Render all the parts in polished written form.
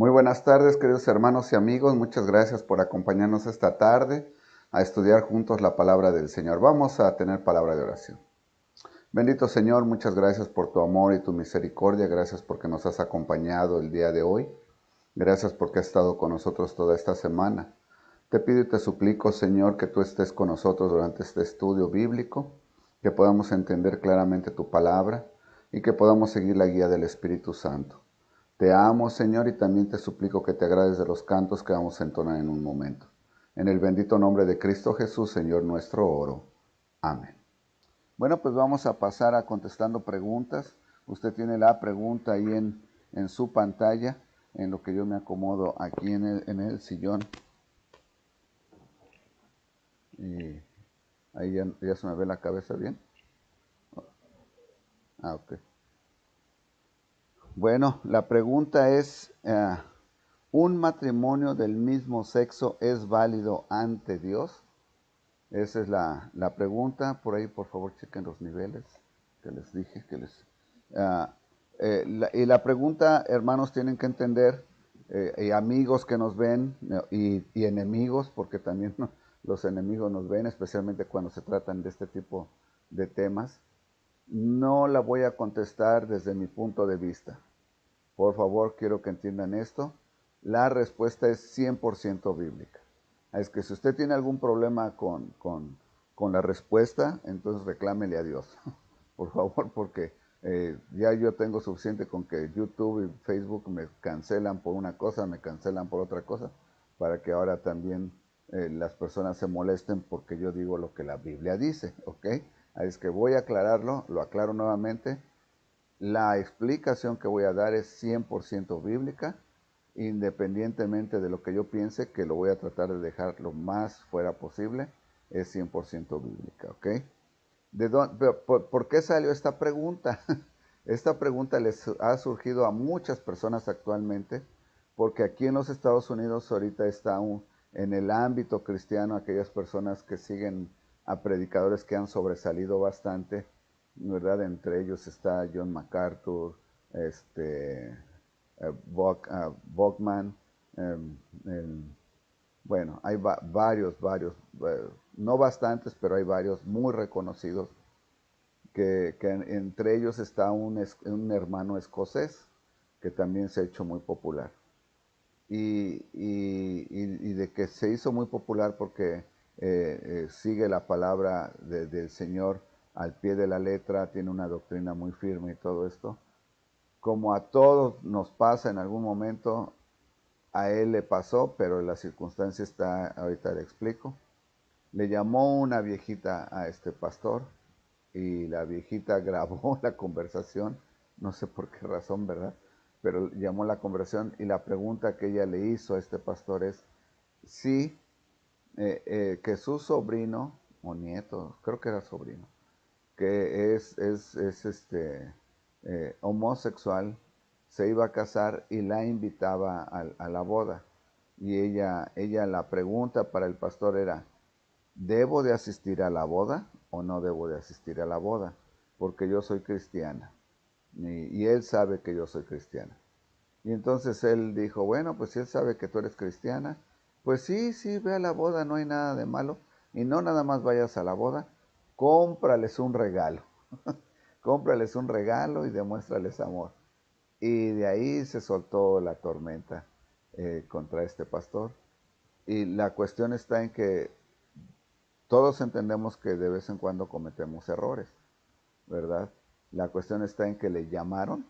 Muy buenas tardes, queridos hermanos y amigos. Muchas gracias por acompañarnos esta tarde a estudiar juntos la palabra del Señor. Vamos a tener palabra de oración. Bendito Señor, muchas gracias por tu amor y tu misericordia. Gracias porque nos has acompañado el día de hoy. Gracias porque has estado con nosotros toda esta semana. Te pido y te suplico, Señor, que tú estés con nosotros durante este estudio bíblico, que podamos entender claramente tu palabra y que podamos seguir la guía del Espíritu Santo. Te amo, Señor, y también te suplico que te agrades de los cantos que vamos a entonar en un momento. En el bendito nombre de Cristo Jesús, Señor nuestro, oro. Amén. Bueno, pues vamos a pasar a contestando preguntas. Usted tiene la pregunta ahí en su pantalla, en lo que yo me acomodo aquí en el sillón. Y ahí ya se me ve la cabeza bien. Ok. Bueno, la pregunta es, ¿un matrimonio del mismo sexo es válido ante Dios? Esa es la pregunta. Por ahí, por favor, chequen los niveles que les dije. Ah, y la pregunta, hermanos, tienen que entender, y amigos que nos ven, y enemigos, porque también los enemigos nos ven, especialmente cuando se tratan de este tipo de temas. No la voy a contestar desde mi punto de vista. Por favor, quiero que entiendan esto. La respuesta es 100% bíblica. Es que si usted tiene algún problema con la respuesta, entonces reclámele a Dios. Por favor, porque ya yo tengo suficiente con que YouTube y Facebook me cancelan por una cosa, me cancelan por otra cosa, para que ahora también las personas se molesten porque yo digo lo que la Biblia dice, ¿ok? Es que voy a aclararlo, lo aclaro nuevamente. La explicación que voy a dar es 100% bíblica, independientemente de lo que yo piense, que lo voy a tratar de dejar lo más fuera posible, es 100% bíblica, ¿ok? ¿Por qué salió esta pregunta? Esta pregunta les ha surgido a muchas personas actualmente, porque aquí en los Estados Unidos ahorita está en el ámbito cristiano aquellas personas que siguen a predicadores que han sobresalido bastante, ¿verdad? Entre ellos está John MacArthur, Bogman, em, em, bueno, hay varios, no bastantes, pero hay varios muy reconocidos, que entre ellos está un hermano escocés que también se ha hecho muy popular. Y de que se hizo muy popular porque sigue la palabra del Señor al pie de la letra, tiene una doctrina muy firme y todo esto. Como a todos nos pasa en algún momento, a él le pasó, pero la circunstancia está, ahorita le explico. Le llamó una viejita a este pastor y la viejita grabó la conversación, no sé por qué razón, ¿verdad? Pero llamó la conversación y la pregunta que ella le hizo a este pastor es si que su sobrino o nieto, creo que era sobrino, que es homosexual, se iba a casar y la invitaba a la boda. Y ella la pregunta para el pastor era, ¿debo de asistir a la boda o no debo de asistir a la boda? Porque yo soy cristiana y él sabe que yo soy cristiana. Y entonces él dijo, bueno, pues si él sabe que tú eres cristiana, pues sí, sí, ve a la boda, no hay nada de malo. Y no nada más vayas a la boda, cómprales un regalo. Cómprales un regalo y demuéstrales amor. Y de ahí se soltó la tormenta contra este pastor. Y la cuestión está en que todos entendemos que de vez en cuando cometemos errores, ¿verdad? La cuestión está en que le llamaron,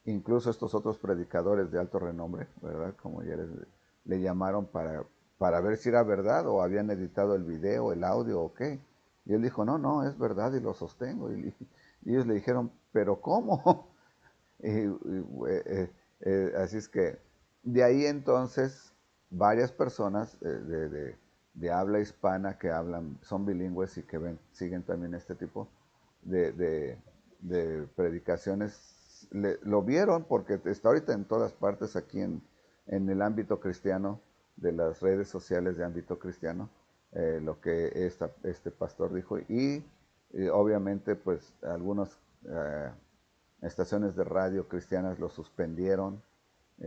incluso estos otros predicadores de alto renombre, ¿verdad? Como ya le llamaron para ver si era verdad o habían editado el video, el audio o qué. Y él dijo, no, no, es verdad y lo sostengo. Y ellos le dijeron, pero ¿cómo? Así es que de ahí entonces varias personas de habla hispana que hablan, son bilingües y que siguen también este tipo de, de- de predicaciones, lo vieron porque está ahorita en todas partes aquí en el ámbito cristiano, de las redes sociales de ámbito cristiano, lo que este pastor dijo y obviamente pues algunos estaciones de radio cristianas lo suspendieron,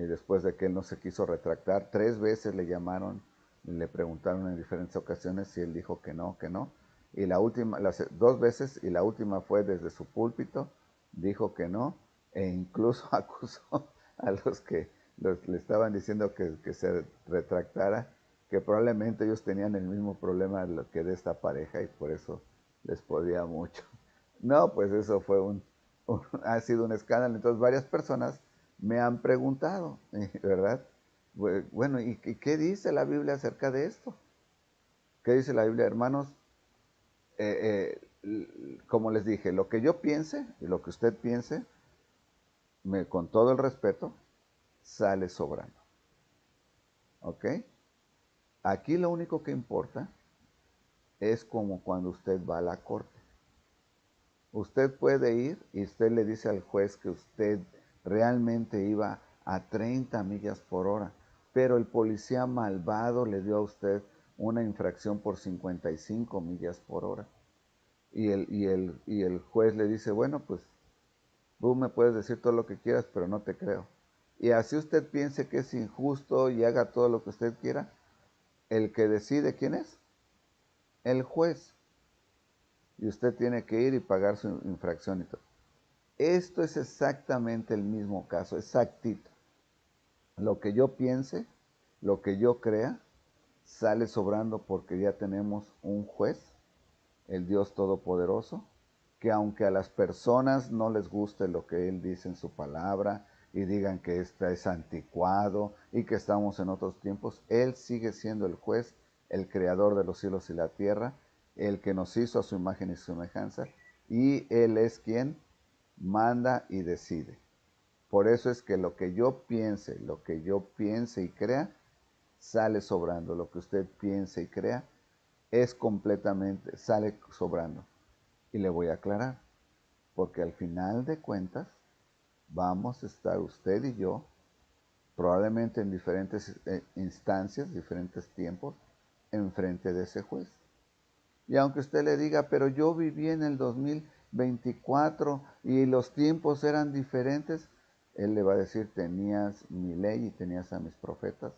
después de que él no se quiso retractar. 3 veces le llamaron, le preguntaron en diferentes ocasiones y él dijo que no, que no. Y la última, las 2 veces, y la última fue desde su púlpito, dijo que no, e incluso acusó a los que le estaban diciendo que se retractara, que probablemente ellos tenían el mismo problema que de esta pareja y por eso les podía mucho. No, pues eso fue ha sido un escándalo. Entonces varias personas me han preguntado, ¿verdad? Bueno, ¿y qué dice la Biblia acerca de esto? ¿Qué dice la Biblia, hermanos? Como les dije, lo que yo piense y lo que usted piense, con todo el respeto, sale sobrando. ¿Ok? Aquí lo único que importa es como cuando usted va a la corte. Usted puede ir y usted le dice al juez que usted realmente iba a 30 millas por hora, pero el policía malvado le dio a usted una infracción por 55 millas por hora. Y el juez le dice, bueno, pues tú me puedes decir todo lo que quieras, pero no te creo. Y así usted piense que es injusto y haga todo lo que usted quiera, el que decide, ¿quién es? El juez. Y usted tiene que ir y pagar su infracción y todo. Esto es exactamente el mismo caso, exactito. Lo que yo piense, lo que yo crea, sale sobrando porque ya tenemos un juez, el Dios Todopoderoso, que aunque a las personas no les guste lo que Él dice en su palabra y digan que este es anticuado y que estamos en otros tiempos, Él sigue siendo el juez, el creador de los cielos y la tierra, el que nos hizo a su imagen y semejanza, y Él es quien manda y decide. Por eso es que lo que yo piense y crea, sale sobrando. Lo que usted piense y crea, sale sobrando. Y le voy a aclarar, porque al final de cuentas, vamos a estar usted y yo, probablemente en diferentes instancias, diferentes tiempos, enfrente de ese juez. Y aunque usted le diga, pero yo viví en el 2024 y los tiempos eran diferentes, él le va a decir, tenías mi ley y tenías a mis profetas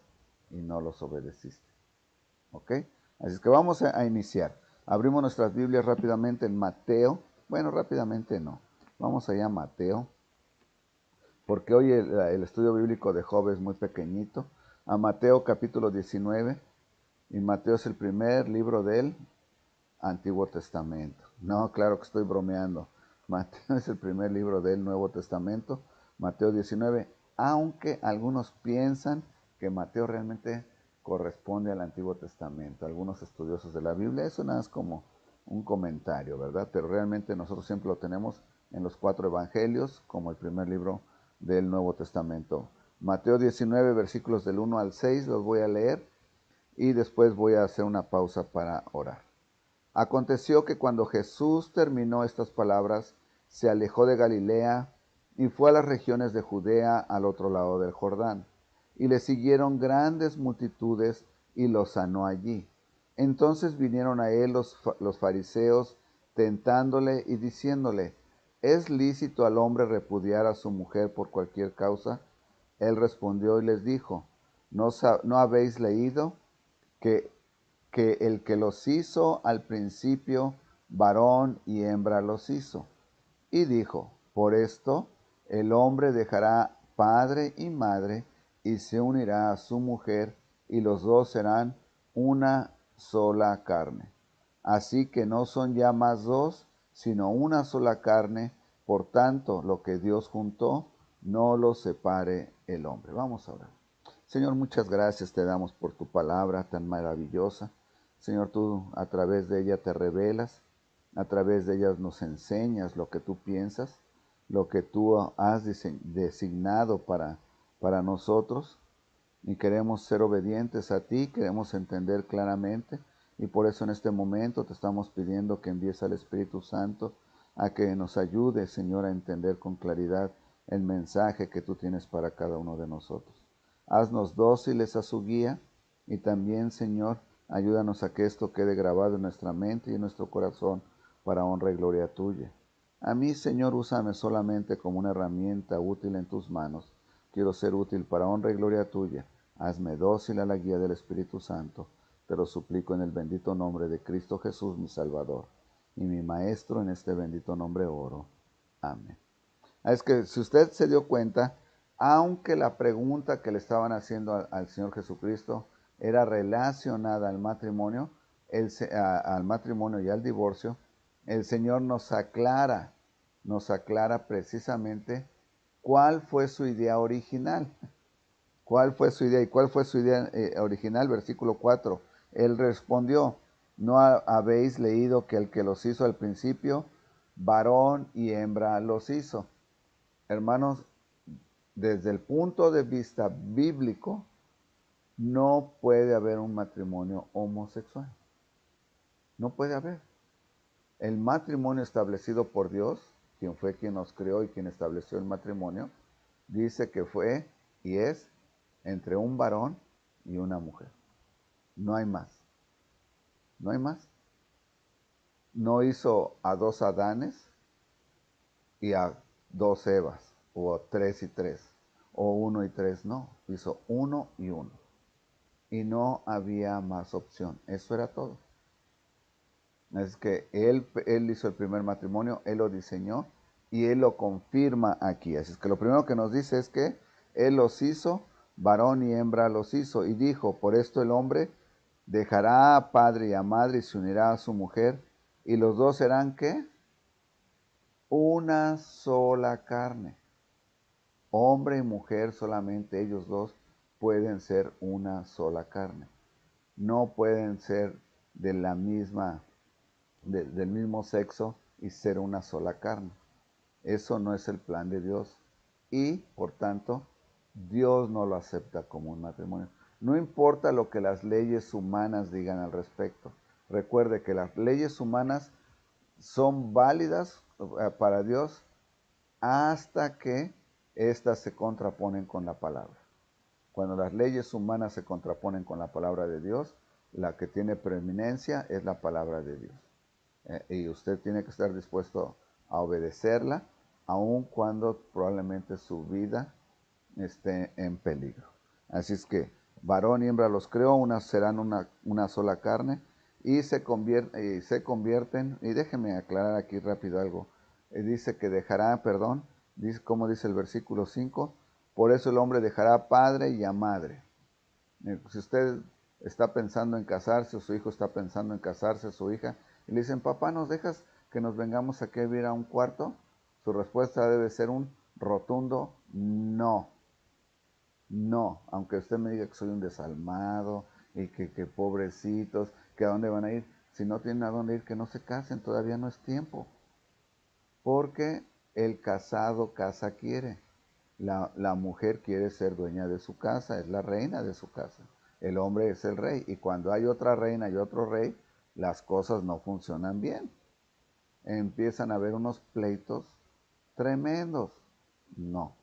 y no los obedeciste. ¿Ok? Así es que vamos a iniciar. Abrimos nuestras Biblias rápidamente en Mateo. Bueno, rápidamente no. Vamos allá a Mateo, porque hoy el estudio bíblico de Job es muy pequeñito. A Mateo capítulo 19, y Mateo es el primer libro del Antiguo Testamento. No, claro que estoy bromeando. Mateo es el primer libro del Nuevo Testamento, Mateo 19, aunque algunos piensan que Mateo realmente corresponde al Antiguo Testamento. Algunos estudiosos de la Biblia, eso nada es como un comentario, ¿verdad? Pero realmente nosotros siempre lo tenemos en los 4 evangelios como el primer libro del Nuevo Testamento. Mateo 19, versículos del 1 al 6, los voy a leer y después voy a hacer una pausa para orar. Aconteció que cuando Jesús terminó estas palabras, se alejó de Galilea y fue a las regiones de Judea al otro lado del Jordán. Y le siguieron grandes multitudes y los sanó allí. Entonces vinieron a él los fariseos, tentándole y diciéndole, ¿es lícito al hombre repudiar a su mujer por cualquier causa? Él respondió y les dijo, ¿no habéis leído que el que los hizo al principio, varón y hembra los hizo? Y dijo, por esto el hombre dejará padre y madre y se unirá a su mujer y los dos serán una sola carne. Así que no son ya más dos, sino una sola carne. Por tanto, lo que Dios juntó, no lo separe el hombre. Vamos a orar. Señor, muchas gracias te damos por tu palabra tan maravillosa. Señor, tú a través de ella te revelas, a través de ella nos enseñas lo que tú piensas, lo que tú has designado para nosotros. Y queremos ser obedientes a ti, queremos entender claramente. Y por eso en este momento te estamos pidiendo que envíes al Espíritu Santo a que nos ayude, Señor, a entender con claridad el mensaje que tú tienes para cada uno de nosotros. Haznos dóciles a su guía y también, Señor, ayúdanos a que esto quede grabado en nuestra mente y en nuestro corazón para honra y gloria tuya. A mí, Señor, úsame solamente como una herramienta útil en tus manos, Quiero ser útil para honra y gloria tuya. Hazme dócil a la guía del Espíritu Santo. Te lo suplico en el bendito nombre de Cristo Jesús, mi Salvador, y mi Maestro, en este bendito nombre oro. Amén. Es que si usted se dio cuenta, aunque la pregunta que le estaban haciendo al Señor Jesucristo era relacionada al matrimonio, al matrimonio y al divorcio, el Señor nos aclara precisamente cuál fue su idea original. ¿Cuál fue su idea? ¿Y cuál fue su idea original? Versículo 4. Él respondió, ¿no habéis leído que el que los hizo al principio, varón y hembra los hizo? Hermanos, desde el punto de vista bíblico, no puede haber un matrimonio homosexual. No puede haber. El matrimonio establecido por Dios, quien fue quien nos creó y quien estableció el matrimonio, dice que fue y es entre un varón y una mujer. No hay más. No hay más. No hizo a dos Adanes y a dos Evas, o tres y tres, o uno y tres, no. Hizo uno y uno. Y no había más opción. Eso era todo. Es que él hizo el primer matrimonio, él lo diseñó y él lo confirma aquí. Así es que lo primero que nos dice es que él los hizo, varón y hembra los hizo. Y dijo, por esto el hombre dejará a padre y a madre y se unirá a su mujer. Y los dos serán, ¿qué? Una sola carne. Hombre y mujer, solamente ellos dos pueden ser una sola carne. No pueden ser de la misma del mismo sexo y ser una sola carne. Eso no es el plan de Dios y, por tanto, Dios no lo acepta como un matrimonio. No importa lo que las leyes humanas digan al respecto. Recuerde que las leyes humanas son válidas para Dios hasta que éstas se contraponen con la palabra. Cuando las leyes humanas se contraponen con la palabra de Dios, la que tiene preeminencia es la palabra de Dios. Y usted tiene que estar dispuesto a obedecerla, aun cuando probablemente su vida esté en peligro. Así es que varón y hembra los creó, serán una sola carne y se convierten, y déjeme aclarar aquí rápido algo, dice que dejará, perdón, dice, como dice el versículo 5, por eso el hombre dejará a padre y a madre. Si usted está pensando en casarse, o su hijo está pensando en casarse, su hija, y le dicen, papá, ¿nos dejas que nos vengamos aquí a vivir a un cuarto? Su respuesta debe ser un rotundo no. No, aunque usted me diga que soy un desalmado y que pobrecitos, que a dónde van a ir. Si no tienen a dónde ir, que no se casen, todavía no es tiempo. Porque el casado casa quiere. La mujer quiere ser dueña de su casa, es la reina de su casa. El hombre es el rey. Y cuando hay otra reina y otro rey, las cosas no funcionan bien. Empiezan a haber unos pleitos tremendos. No,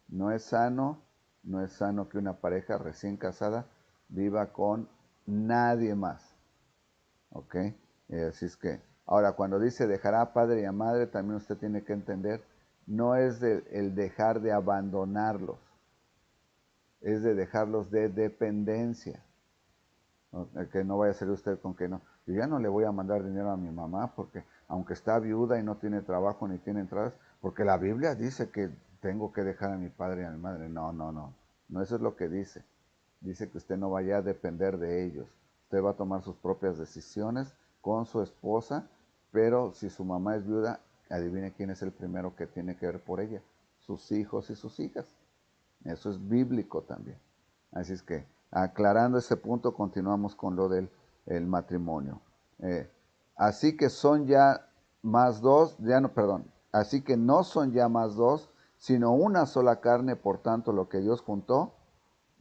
no es sano, no es sano que una pareja recién casada viva con nadie más. ¿Ok? Así es que, ahora cuando dice dejará a padre y a madre, también usted tiene que entender, no es el dejar de abandonarlos, es de dejarlos de dependencia. ¿No? Que no vaya a ser usted con que no. Yo ya no le voy a mandar dinero a mi mamá porque aunque está viuda y no tiene trabajo ni tiene entradas, porque la Biblia dice que tengo que dejar a mi padre y a mi madre. No, no, no. No, eso es lo que dice. Dice que usted no vaya a depender de ellos. Usted va a tomar sus propias decisiones con su esposa, pero si su mamá es viuda, adivine quién es el primero que tiene que ver por ella. Sus hijos y sus hijas. Eso es bíblico también. Así es que, aclarando ese punto, continuamos con lo del el matrimonio. Así que son ya más dos, ya no, perdón, así que no son ya más dos, sino una sola carne, por tanto, lo que Dios juntó,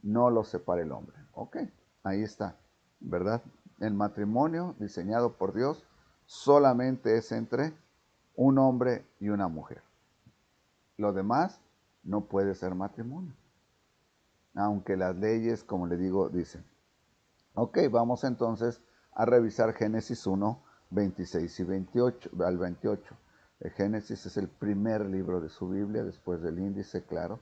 no lo separa el hombre. Ok, ahí está, ¿verdad? El matrimonio diseñado por Dios solamente es entre un hombre y una mujer. Lo demás no puede ser matrimonio, aunque las leyes, como le digo, dicen. Ok, vamos entonces a revisar Génesis 1, 26 y 28, al 28. El Génesis es el primer libro de su Biblia, después del índice, claro.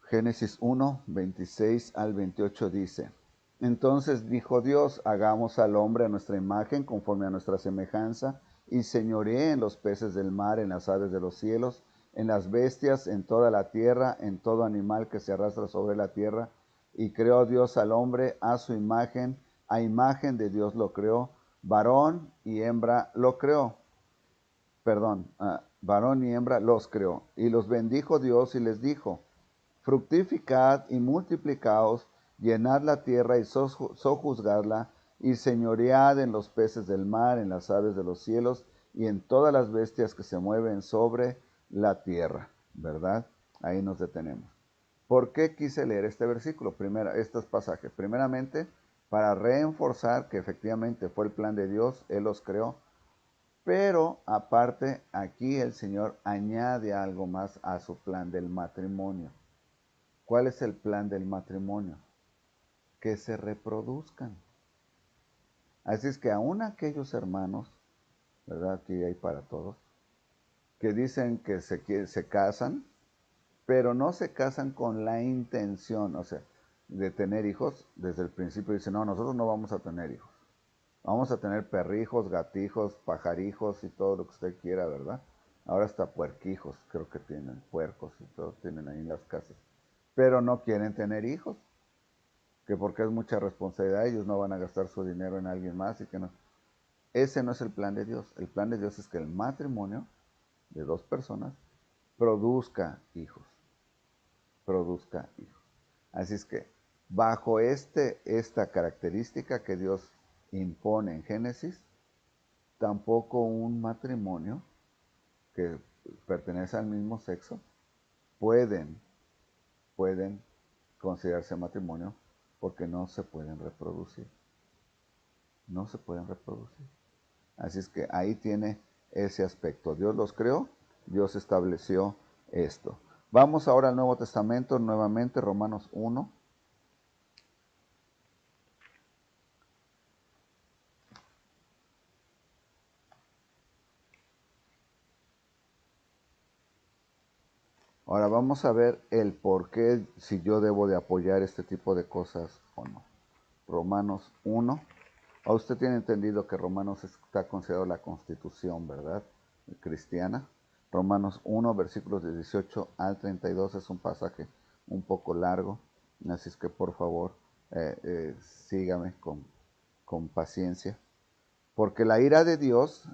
Génesis 1, 26 al 28 dice, entonces dijo Dios, hagamos al hombre a nuestra imagen, conforme a nuestra semejanza, y señoree en los peces del mar, en las aves de los cielos, en las bestias, en toda la tierra, en todo animal que se arrastra sobre la tierra. Y creó Dios al hombre a su imagen, a imagen de Dios lo creó, varón y hembra lo creó. Varón y hembra los creó. Y los bendijo Dios y les dijo, fructificad y multiplicaos, llenad la tierra y sojuzgadla, y señoread en los peces del mar, en las aves de los cielos, y en todas las bestias que se mueven sobre la tierra. ¿Verdad? Ahí nos detenemos. ¿Por qué quise leer este versículo? Estos pasajes. Primeramente, para reforzar que efectivamente fue el plan de Dios, Él los creó. Pero aparte, aquí el Señor añade algo más a su plan del matrimonio. ¿Cuál es el plan del matrimonio? Que se reproduzcan. Así es que aún aquellos hermanos, ¿verdad? Aquí hay para todos, que dicen que se casan, pero no se casan con la intención, o sea, de tener hijos. Desde el principio dicen, no, nosotros no vamos a tener hijos. Vamos a tener perrijos, gatijos, pajarijos y todo lo que usted quiera, ¿verdad? Ahora hasta puerquijos, creo que tienen, puercos y todo tienen ahí en las casas. Pero no quieren tener hijos, que porque es mucha responsabilidad, ellos no van a gastar su dinero en alguien más y que no. Ese no es el plan de Dios. El plan de Dios es que el matrimonio de dos personas produzca hijos, produzca hijos. Así es que bajo esta característica que Dios impone en Génesis, tampoco un matrimonio que pertenece al mismo sexo pueden considerarse matrimonio porque no se pueden reproducir. No se pueden reproducir. Así es que ahí tiene ese aspecto. Dios los creó, Dios estableció esto. Vamos ahora al Nuevo Testamento, nuevamente Romanos 1. Ahora vamos a ver el por qué, si yo debo de apoyar este tipo de cosas o no. Romanos 1. A usted tiene entendido que Romanos está considerado la constitución, ¿verdad? Cristiana. Romanos 1, versículos de 18 al 32 es un pasaje un poco largo, así es que por favor sígame con paciencia. Porque la ira de Dios,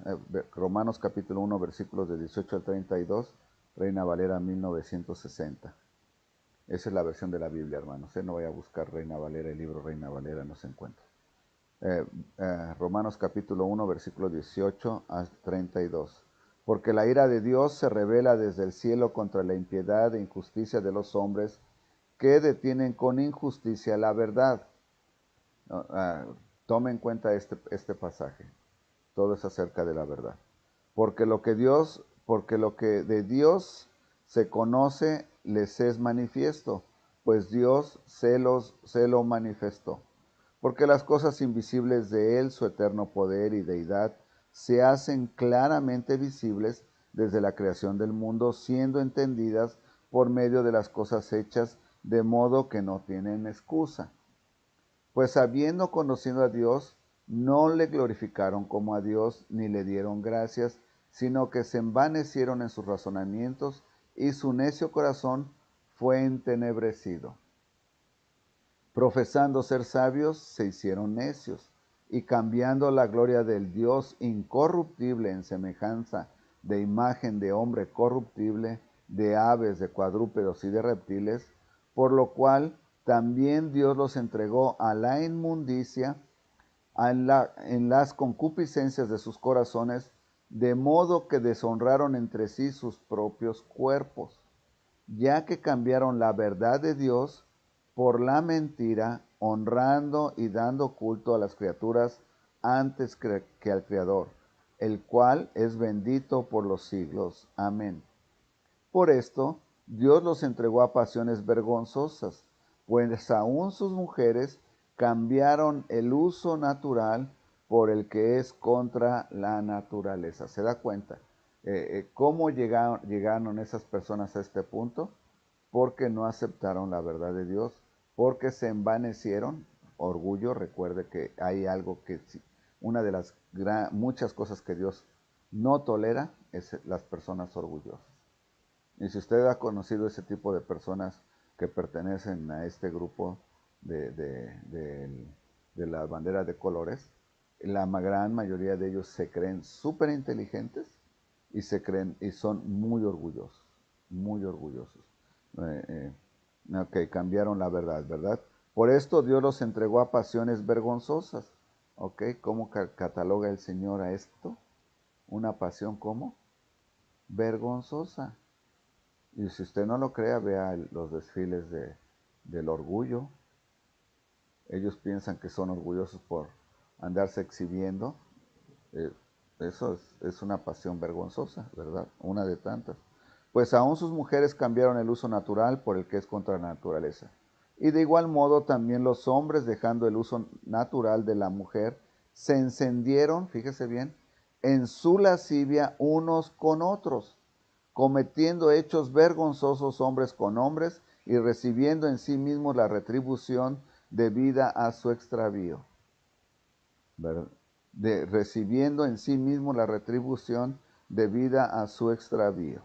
Romanos capítulo 1, versículos de 18 al 32, Reina Valera 1960. Esa es la versión de la Biblia, hermanos. No voy a buscar Reina Valera, el libro Reina Valera no se encuentra. Romanos capítulo 1, versículo 18 al 32. Porque la ira de Dios se revela desde el cielo contra la impiedad e injusticia de los hombres que detienen con injusticia la verdad. Tome en cuenta este pasaje. Todo es acerca de la verdad. Porque lo que de Dios se conoce les es manifiesto, pues Dios se lo manifestó. Porque las cosas invisibles de Él, su eterno poder y deidad, se hacen claramente visibles desde la creación del mundo, siendo entendidas por medio de las cosas hechas, de modo que no tienen excusa. Pues habiendo conocido a Dios, no le glorificaron como a Dios, ni le dieron gracias, sino que se envanecieron en sus razonamientos, y su necio corazón fue entenebrecido. Profesando ser sabios, se hicieron necios, y cambiando la gloria del Dios incorruptible en semejanza de imagen de hombre corruptible, de aves, de cuadrúpedos y de reptiles, por lo cual también Dios los entregó a la inmundicia en las concupiscencias de sus corazones, de modo que deshonraron entre sí sus propios cuerpos, ya que cambiaron la verdad de Dios por la mentira, honrando y dando culto a las criaturas antes que al Creador, el cual es bendito por los siglos. Amén. Por esto, Dios los entregó a pasiones vergonzosas, pues aún sus mujeres cambiaron el uso natural por el que es contra la naturaleza. ¿Se da cuenta? ¿Cómo llegaron esas personas a este punto? porque no aceptaron la verdad de Dios, porque se envanecieron. Orgullo, recuerde que hay algo que, una de las muchas cosas que Dios no tolera es las personas orgullosas. Y si usted ha conocido ese tipo de personas que pertenecen a este grupo de la bandera de colores, la gran mayoría de ellos se creen súper inteligentes y se creen y son muy orgullosos, muy orgullosos. Ok, cambiaron la verdad, ¿verdad? Por esto Dios los entregó a pasiones vergonzosas. Ok, ¿cómo cataloga el Señor a esto? Una pasión, ¿cómo? Vergonzosa. Y si usted no lo crea, vea los desfiles del orgullo. Ellos piensan que son orgullosos por andarse exhibiendo. Eh, Eso es una pasión vergonzosa, ¿verdad? Una de tantas. Pues aún sus mujeres cambiaron el uso natural por el que es contra la naturaleza. Y de igual modo también los hombres, dejando el uso natural de la mujer, se encendieron, fíjese bien, en su lascivia unos con otros, cometiendo hechos vergonzosos hombres con hombres y recibiendo en sí mismos la retribución debida a su extravío. ¿Verdad? Recibiendo en sí mismo la retribución debida a su extravío.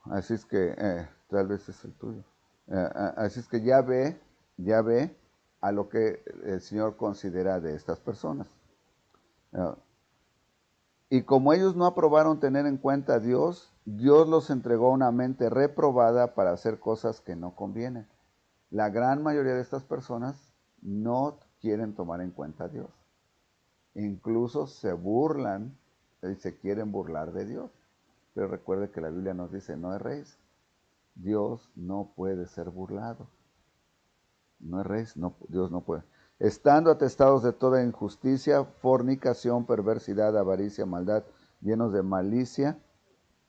Así es que, tal vez es el tuyo. Así es que ya ve a lo que el Señor considera de estas personas. Uh, y como ellos no aprobaron tener en cuenta a Dios, Dios los entregó a una mente reprobada para hacer cosas que no convienen. La gran mayoría de estas personas no quieren tomar en cuenta a Dios. Incluso se burlan y se quieren burlar de Dios. Pero recuerde que la Biblia nos dice, no erréis. Dios no puede ser burlado. No erréis, no, Dios no puede. Estando atestados de toda injusticia, fornicación, perversidad, avaricia, maldad, llenos de malicia,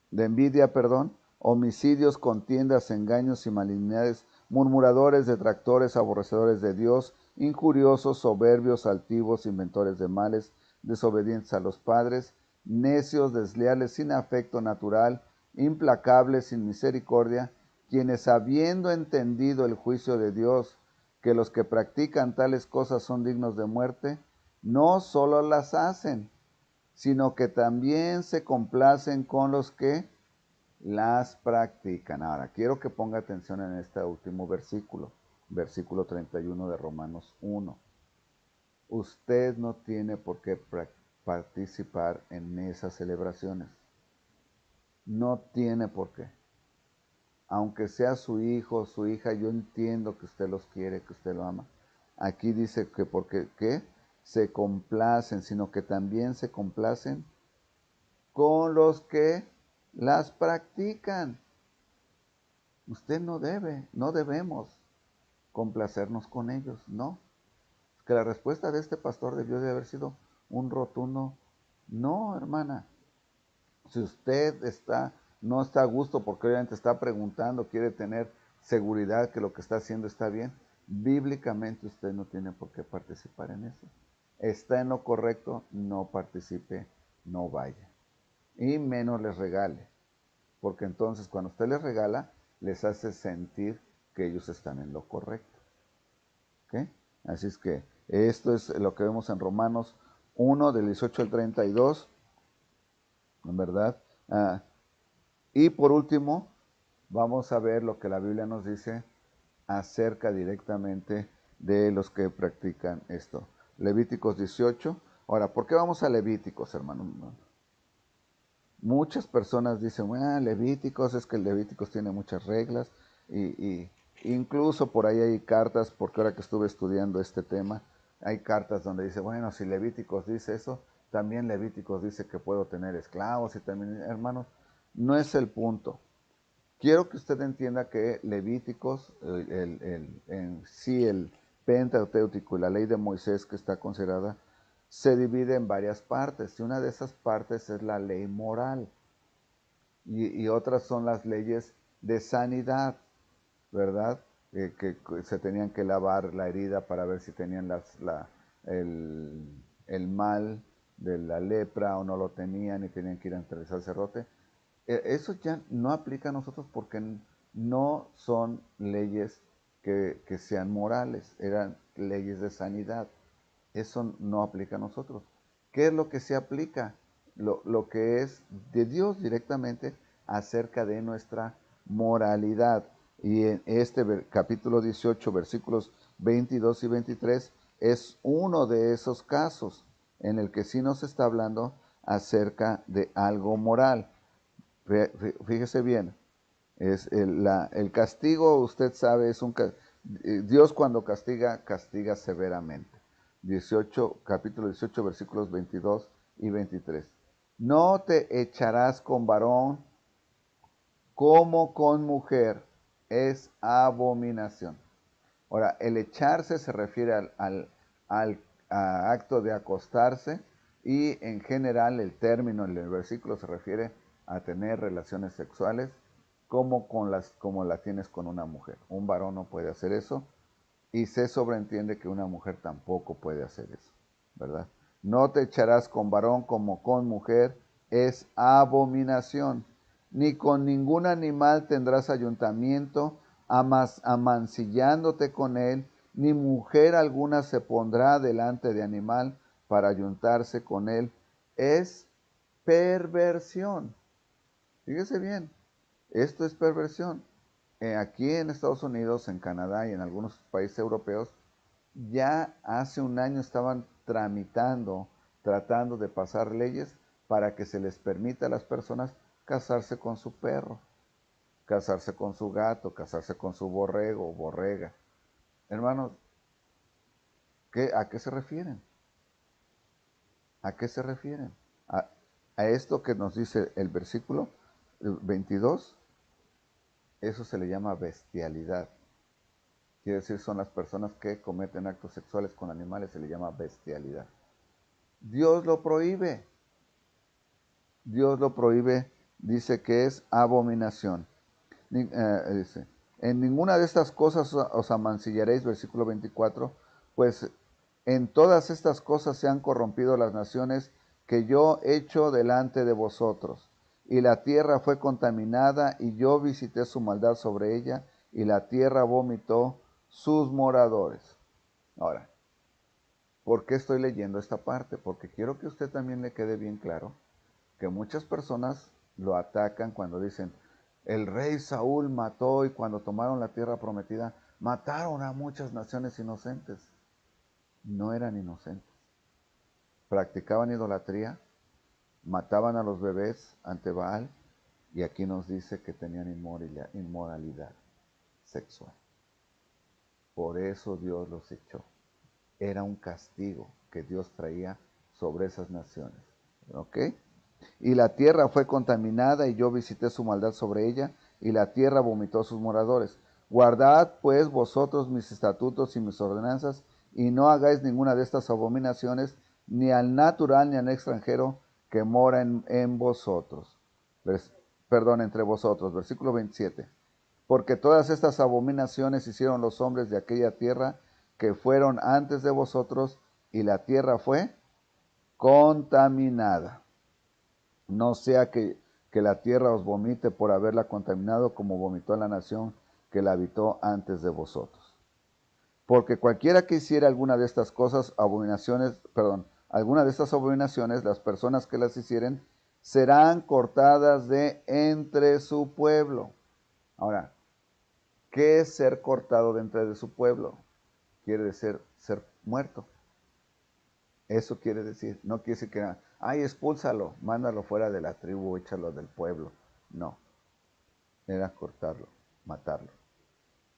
de envidia, perdón, homicidios, contiendas, engaños y malignidades, murmuradores, detractores, aborrecedores de Dios, injuriosos, soberbios, altivos, inventores de males, desobedientes a los padres, necios, desleales, sin afecto natural, implacables, sin misericordia, quienes habiendo entendido el juicio de Dios, que los que practican tales cosas son dignos de muerte, no solo las hacen, sino que también se complacen con los que las practican. Ahora, quiero que ponga atención en este último versículo, versículo 31 de Romanos 1. Usted no tiene por qué participar en esas celebraciones. No tiene por qué. Aunque sea su hijo o su hija, yo entiendo que usted los quiere, que usted lo ama. Aquí dice que porque ¿qué? Se complacen, sino que también se complacen con los que las practican. Usted no debe, no debemos complacernos con ellos, no. Que la respuesta de este pastor debió de haber sido un rotundo no, hermana. Si usted no está a gusto porque obviamente está preguntando, quiere tener seguridad que lo que está haciendo está bien, bíblicamente usted no tiene por qué participar en eso. Está en lo correcto, no participe, no vaya. Y menos les regale, porque entonces cuando usted les regala, les hace sentir que ellos están en lo correcto. ¿Ok? Así es que esto es lo que vemos en Romanos 1, del 18 al 32, ¿en verdad? Y por último, vamos a ver lo que la Biblia nos dice acerca directamente de los que practican esto. Levíticos 18. Ahora, ¿por qué vamos a Levíticos, hermano? Muchas personas dicen, bueno, Levíticos, es que el Levíticos tiene muchas reglas y incluso por ahí hay cartas, porque ahora que estuve estudiando este tema, hay cartas donde dice, bueno, si Levíticos dice eso, también Levíticos dice que puedo tener esclavos y también, hermanos, no es el punto. Quiero que usted entienda que Levíticos, en sí el Pentateuco y la ley de Moisés que está considerada, se divide en varias partes. Y una de esas partes es la ley moral. Y otras son las leyes de sanidad, ¿verdad? Que se tenían que lavar la herida para ver si tenían el mal de la lepra o no lo tenían y tenían que ir ante el sacerdote. Eso ya no aplica a nosotros porque no son leyes que sean morales, eran leyes de sanidad. Eso no aplica a nosotros. ¿Qué es lo que se aplica? Lo que es de Dios directamente acerca de nuestra moralidad. Y en este capítulo 18, versículos 22 y 23, es uno de esos casos en el que sí nos está hablando acerca de algo moral. Fíjese bien, es el castigo, usted sabe, es Dios cuando castiga, castiga severamente. 18, capítulo 18, versículos 22 y 23. No te echarás con varón como con mujer, es abominación. Ahora, el echarse se refiere al acto de acostarse y en general el término en el versículo se refiere a tener relaciones sexuales como la tienes con una mujer. Un varón no puede hacer eso y se sobreentiende que una mujer tampoco puede hacer eso, ¿verdad? No te echarás con varón como con mujer, es abominación. Ni con ningún animal tendrás ayuntamiento, amancillándote con él, ni mujer alguna se pondrá delante de animal para ayuntarse con él. Es perversión. Fíjese bien, esto es perversión. Aquí en Estados Unidos, en Canadá y en algunos países europeos, ya hace un año estaban tratando de pasar leyes para que se les permita a las personas casarse con su perro, casarse con su gato, casarse con su borrego o borrega. Hermanos, ¿a qué se refieren? ¿A qué se refieren? A, a esto que nos dice el versículo 22, eso se le llama bestialidad. Quiere decir, son las personas que cometen actos sexuales con animales, se le llama bestialidad. Dios lo prohíbe. Dios lo prohíbe, dice que es abominación. Dice, en ninguna de estas cosas os amancillaréis, versículo 24, pues en todas estas cosas se han corrompido las naciones que yo echo delante de vosotros. Y la tierra fue contaminada y yo visité su maldad sobre ella y la tierra vomitó sus moradores. Ahora, ¿por qué estoy leyendo esta parte? Porque quiero que a usted también le quede bien claro que muchas personas lo atacan cuando dicen, el rey Saúl mató y cuando tomaron la tierra prometida, mataron a muchas naciones inocentes. No eran inocentes. Practicaban idolatría, mataban a los bebés ante Baal y aquí nos dice que tenían inmoralidad sexual. Por eso Dios los echó. Era un castigo que Dios traía sobre esas naciones. ¿Ok? Y la tierra fue contaminada y yo visité su maldad sobre ella y la tierra vomitó a sus moradores. Guardad pues vosotros mis estatutos y mis ordenanzas y no hagáis ninguna de estas abominaciones ni al natural ni al extranjero que mora en vosotros. Entre vosotros. Versículo 27. Porque todas estas abominaciones hicieron los hombres de aquella tierra que fueron antes de vosotros y la tierra fue contaminada. No sea que la tierra os vomite por haberla contaminado como vomitó la nación que la habitó antes de vosotros. Porque cualquiera que hiciera alguna de estas cosas, alguna de estas abominaciones, las personas que las hicieren, serán cortadas de entre su pueblo. Ahora, ¿qué es ser cortado de entre de su pueblo? Quiere decir ser muerto. Eso quiere decir, no quiere decir que, ay, expúlsalo, mándalo fuera de la tribu, échalo del pueblo. No, era cortarlo, matarlo,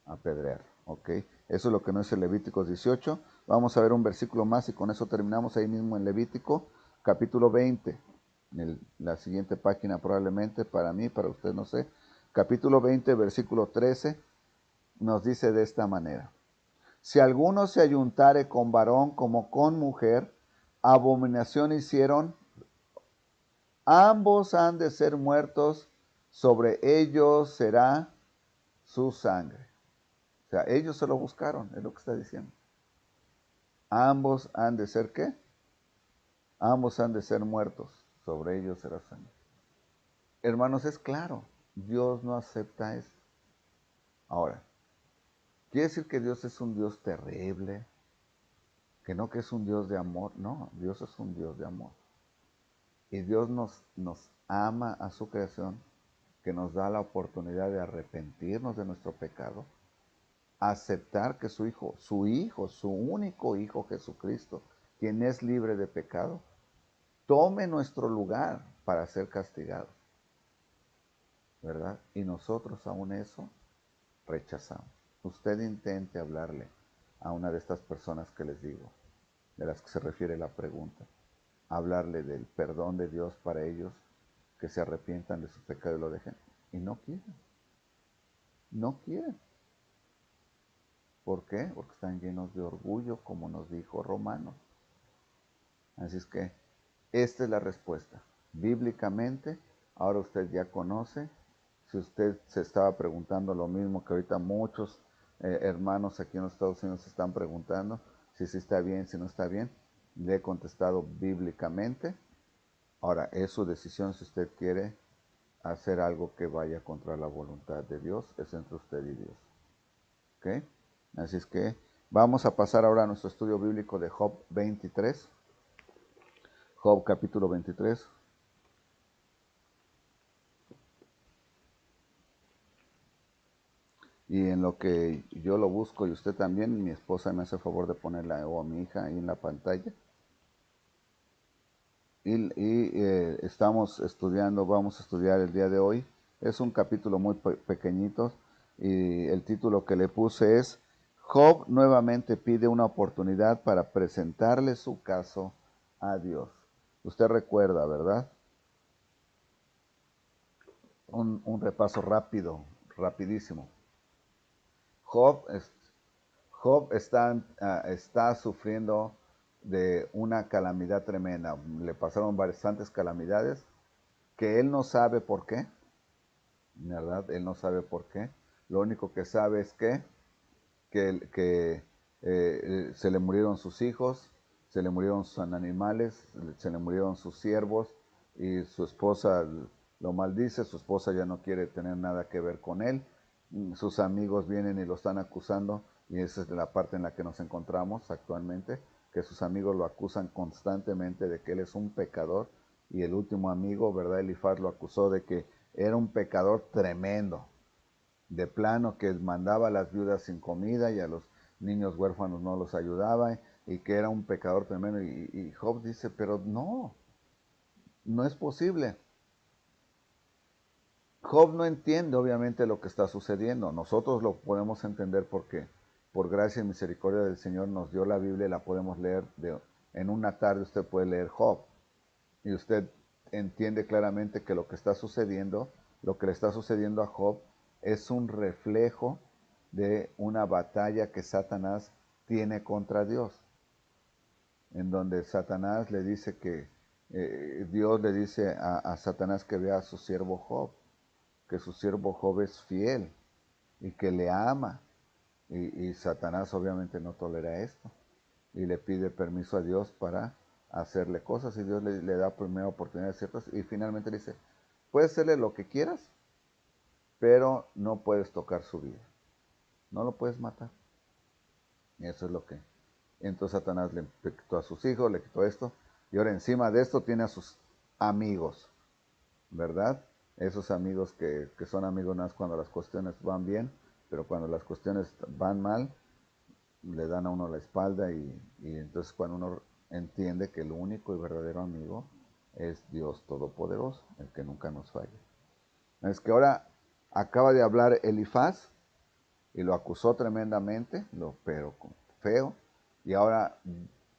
apedrearlo, ¿ok? Eso es lo que no es el Levítico 18. Vamos a ver un versículo más y con eso terminamos ahí mismo en Levítico, capítulo 20. En la siguiente página probablemente, para mí, para usted no sé. Capítulo 20, versículo 13, nos dice de esta manera. Si alguno se ayuntare con varón como con mujer, abominación hicieron, ambos han de ser muertos, sobre ellos será su sangre. O sea, ellos se lo buscaron, es lo que está diciendo. Ambos han de ser ¿qué? Ambos han de ser muertos, sobre ellos será sangre. hermanos, es claro, Dios no acepta eso. Ahora, ¿quiere decir que Dios es un Dios terrible? Que es un Dios de amor. No, Dios es un Dios de amor. Y Dios nos ama a su creación, que nos da la oportunidad de arrepentirnos de nuestro pecado, aceptar que su único Hijo Jesucristo, quien es libre de pecado, tome nuestro lugar para ser castigado, ¿verdad? Y nosotros aún eso rechazamos. Usted intente hablarle a una de estas personas que les digo, de las que se refiere la pregunta, hablarle del perdón de Dios para ellos, que se arrepientan de su pecado y lo dejen. Y no quieren. No quieren. ¿Por qué? Porque están llenos de orgullo, como nos dijo Romanos. Así es que esta es la respuesta. Bíblicamente, ahora usted ya conoce. Si usted se estaba preguntando lo mismo que ahorita muchos hermanos aquí en los Estados Unidos se están preguntando, si sí está bien, si no está bien, le he contestado bíblicamente. Ahora, es su decisión si usted quiere hacer algo que vaya contra la voluntad de Dios, es entre usted y Dios. ¿Ok? Así es que vamos a pasar ahora a nuestro estudio bíblico de Job 23. Job capítulo 23. Y en lo que yo lo busco y usted también, mi esposa me hace el favor de ponerla o a mi hija ahí en la pantalla. Estamos estudiando, vamos a estudiar el día de hoy. Es un capítulo muy pequeñito y el título que le puse es Job nuevamente pide una oportunidad para presentarle su caso a Dios. Usted recuerda, ¿verdad? Un repaso rápido, rapidísimo. Job, Job está sufriendo de una calamidad tremenda. Le pasaron bastantes calamidades que él no sabe por qué, ¿verdad? Él no sabe por qué. Lo único que sabe es que se le murieron sus hijos, se le murieron sus animales, se le murieron sus siervos y su esposa lo maldice, su esposa ya no quiere tener nada que ver con él, sus amigos vienen y lo están acusando y esa es la parte en la que nos encontramos actualmente, que sus amigos lo acusan constantemente de que él es un pecador y el último amigo, ¿verdad? Elifaz lo acusó de que era un pecador tremendo, de plano que mandaba a las viudas sin comida y a los niños huérfanos no los ayudaba y que era un pecador tremendo. Y Job dice, pero no, no es posible. Job no entiende obviamente lo que está sucediendo. Nosotros lo podemos entender porque por gracia y misericordia del Señor nos dio la Biblia y la podemos leer. En una tarde usted puede leer Job y usted entiende claramente que lo que está sucediendo, lo que le está sucediendo a Job, es un reflejo de una batalla que Satanás tiene contra Dios, en donde Satanás le dice que, Dios le dice a Satanás que vea a su siervo Job, que su siervo Job es fiel y que le ama. Y Satanás obviamente no tolera esto y le pide permiso a Dios para hacerle cosas y Dios le da primera oportunidad ciertas y finalmente le dice, puedes hacerle lo que quieras, pero no puedes tocar su vida, no lo puedes matar. Y eso es lo que... Entonces Satanás le quitó a sus hijos, le quitó esto y ahora encima de esto tiene a sus amigos, ¿verdad? Esos amigos que son amigos nada más cuando las cuestiones van bien, pero cuando las cuestiones van mal, le dan a uno la espalda y entonces cuando uno entiende que el único y verdadero amigo es Dios Todopoderoso, el que nunca nos falla. Es que ahora acaba de hablar Elifaz y lo acusó tremendamente, pero feo, y ahora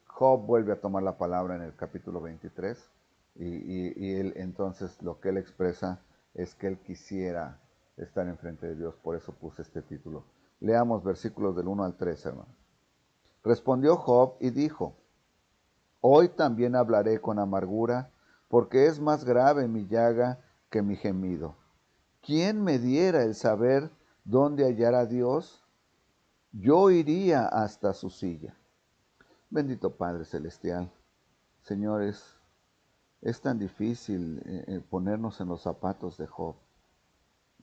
Job vuelve a tomar la palabra en el capítulo 23 y él entonces lo que él expresa es que él quisiera estar enfrente de Dios, por eso puse este título. Leamos versículos del 1 al 3, hermano. Respondió Job y dijo, hoy también hablaré con amargura, porque es más grave mi llaga que mi gemido. ¿Quién me diera el saber dónde hallar a Dios? Yo iría hasta su silla. Bendito Padre Celestial, señores, es tan difícil ponernos en los zapatos de Job.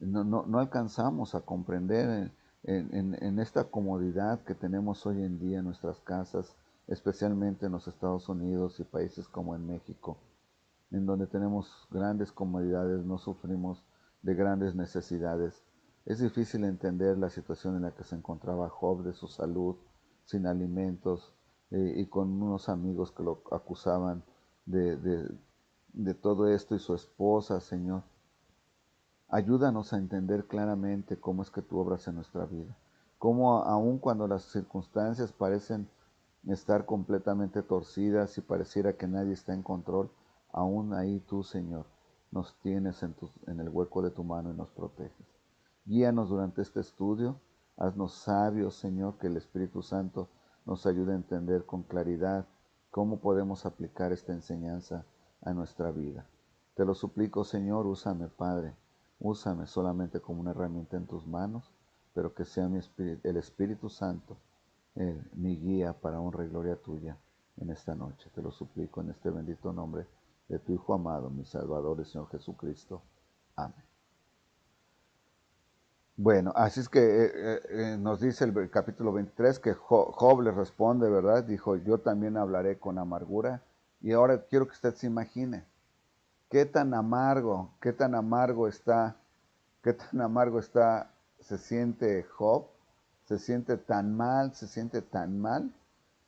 No alcanzamos a comprender en esta comodidad que tenemos hoy en día en nuestras casas, especialmente en los Estados Unidos y países como en México, en donde tenemos grandes comodidades, no sufrimos de grandes necesidades. Es difícil entender la situación en la que se encontraba Job, de su salud, sin alimentos, y con unos amigos que lo acusaban de, de, de todo esto, y su esposa, Señor. Ayúdanos a entender claramente cómo es que tú obras en nuestra vida. Cómo aun cuando las circunstancias parecen estar completamente torcidas y pareciera que nadie está en control, aún ahí tú, Señor, nos tienes en el hueco de tu mano y nos proteges. Guíanos durante este estudio. Haznos sabios, Señor, que el Espíritu Santo nos ayude a entender con claridad cómo podemos aplicar esta enseñanza a nuestra vida. Te lo suplico, Señor, úsame, Padre. Úsame solamente como una herramienta en tus manos, pero que sea el Espíritu Santo mi guía para honra y gloria tuya en esta noche. Te lo suplico en este bendito nombre de tu Hijo amado, mi Salvador, el Señor Jesucristo. Amén. Bueno, así es que nos dice el capítulo 23 que Job le responde, ¿verdad? Dijo, yo también hablaré con amargura. Y ahora quiero que usted se imagine qué tan amargo, qué tan amargo está, se siente Job, se siente tan mal,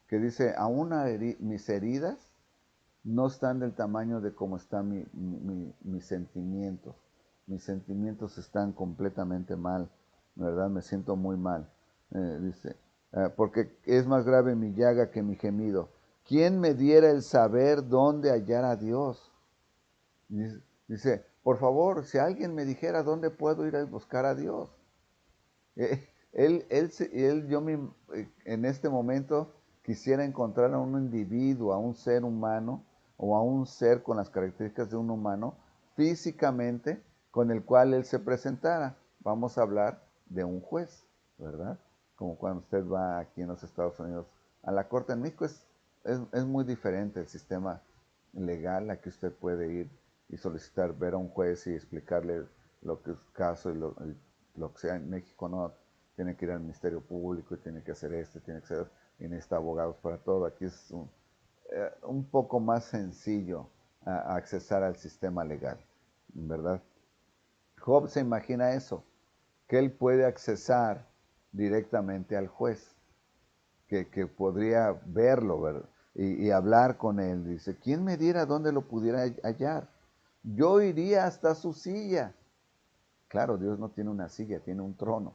que dice, aún mis heridas no están del tamaño de cómo están mis sentimientos. Mis sentimientos están completamente mal, ¿verdad? Me siento muy mal. Dice, porque es más grave mi llaga que mi gemido. ¿Quién me diera el saber dónde hallar a Dios? Dice, por favor, si alguien me dijera dónde puedo ir a buscar a Dios. En este momento quisiera encontrar a un individuo, a un ser humano o a un ser con las características de un humano físicamente con el cual él se presentara. Vamos a hablar de un juez, ¿verdad? Como cuando usted va aquí en los Estados Unidos a la corte. En México es muy diferente el sistema legal. Aquí usted puede ir y solicitar ver a un juez y explicarle lo que es caso y lo que sea. En México no, tiene que ir al Ministerio Público y tiene que hacer esto, tiene que ser, y necesita abogados para todo. Aquí es un poco más sencillo a accesar al sistema legal, ¿verdad? Job se imagina eso, que él puede accesar directamente al juez, que podría verlo, ¿verdad? Y hablar con él. Dice, ¿quién me diera dónde lo pudiera hallar? Yo iría hasta su silla. Claro, Dios no tiene una silla, tiene un trono,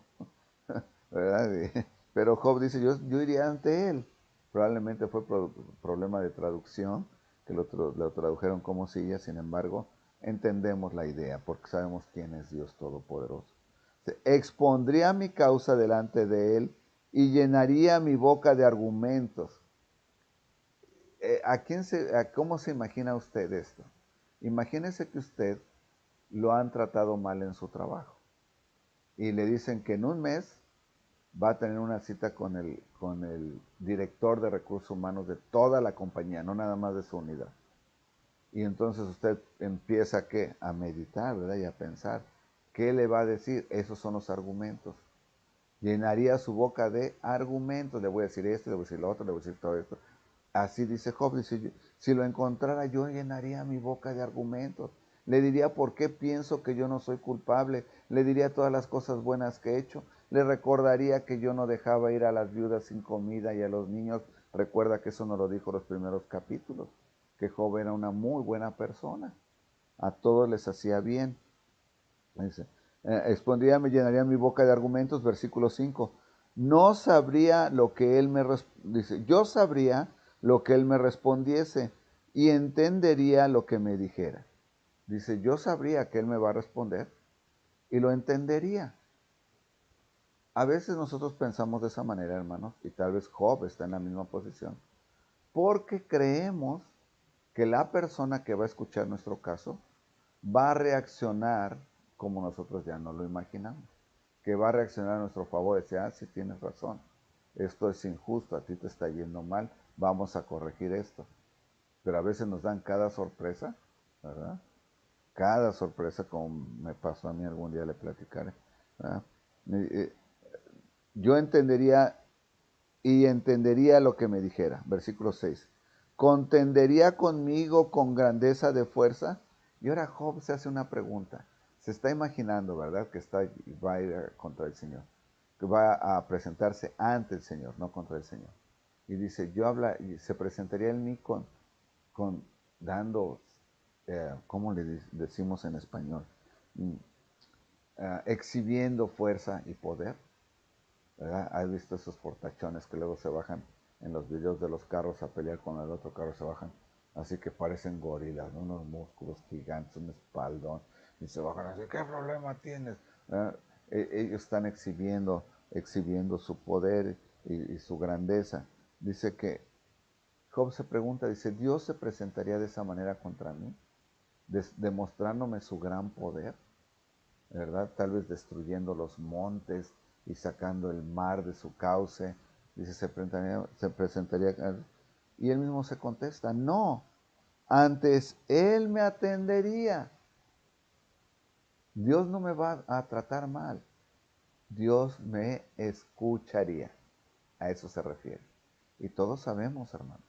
¿verdad? Pero Job dice, yo iría ante él. Probablemente fue problema de traducción, que lo tradujeron como silla, sin embargo, entendemos la idea, porque sabemos quién es Dios Todopoderoso. Expondría mi causa delante de él y llenaría mi boca de argumentos. ¿Cómo se imagina usted esto? Imagínese que usted lo han tratado mal en su trabajo y le dicen que en un mes va a tener una cita con el director de recursos humanos de toda la compañía, no nada más de su unidad. Y entonces usted empieza ¿qué? A meditar, ¿verdad? Y a pensar, ¿qué le va a decir? Esos son los argumentos. Llenaría su boca de argumentos. Le voy a decir esto, le voy a decir lo otro, le voy a decir todo esto. Así dice Job, dice, si lo encontrara yo llenaría mi boca de argumentos. Le diría por qué pienso que yo no soy culpable. Le diría todas las cosas buenas que he hecho. Le recordaría que yo no dejaba ir a las viudas sin comida y a los niños. Recuerda que eso nos lo dijo los primeros capítulos, que Job era una muy buena persona. A todos les hacía bien. Dice, expondría, me llenaría mi boca de argumentos, versículo 5. No sabría lo que él dice, yo sabría lo que él me respondiese y entendería lo que me dijera. Dice, yo sabría que él me va a responder y lo entendería. A veces nosotros pensamos de esa manera, hermanos, y tal vez Job está en la misma posición, porque creemos que la persona que va a escuchar nuestro caso va a reaccionar como nosotros ya no lo imaginamos, que va a reaccionar a nuestro favor y decir, sí tienes razón, esto es injusto, a ti te está yendo mal, vamos a corregir esto. Pero a veces nos dan cada sorpresa ¿verdad? Cada sorpresa, como me pasó a mí algún día, le platicaré, ¿verdad? Eh, Yo entendería y entendería lo que me dijera. Versículo 6. ¿Contendería conmigo con grandeza de fuerza? Y ahora Job se hace una pregunta. Se está imaginando, ¿verdad? Que va a ir contra el Señor. Que va a presentarse ante el Señor, no contra el Señor. Y dice, y se presentaría en mí con dando, ¿cómo le decimos en español? Mm, Exhibiendo fuerza y poder. ¿Verdad? ¿Has visto esos fortachones que luego se bajan en los videos de los carros a pelear con el otro carro? Se bajan así que parecen gorilas, ¿no? Unos músculos gigantes, un espaldón, y se bajan así, ¿qué problema tienes? Ellos están exhibiendo su poder y su grandeza. Dice que Job se pregunta, dice, ¿Dios se presentaría de esa manera contra mí? Demostrándome su gran poder. ¿Verdad? Tal vez destruyendo los montes y sacando el mar de su cauce. Dice, se presentaría, y él mismo se contesta, no, antes él me atendería. Dios no me va a tratar mal, Dios me escucharía. A eso se refiere. Y todos sabemos, hermano,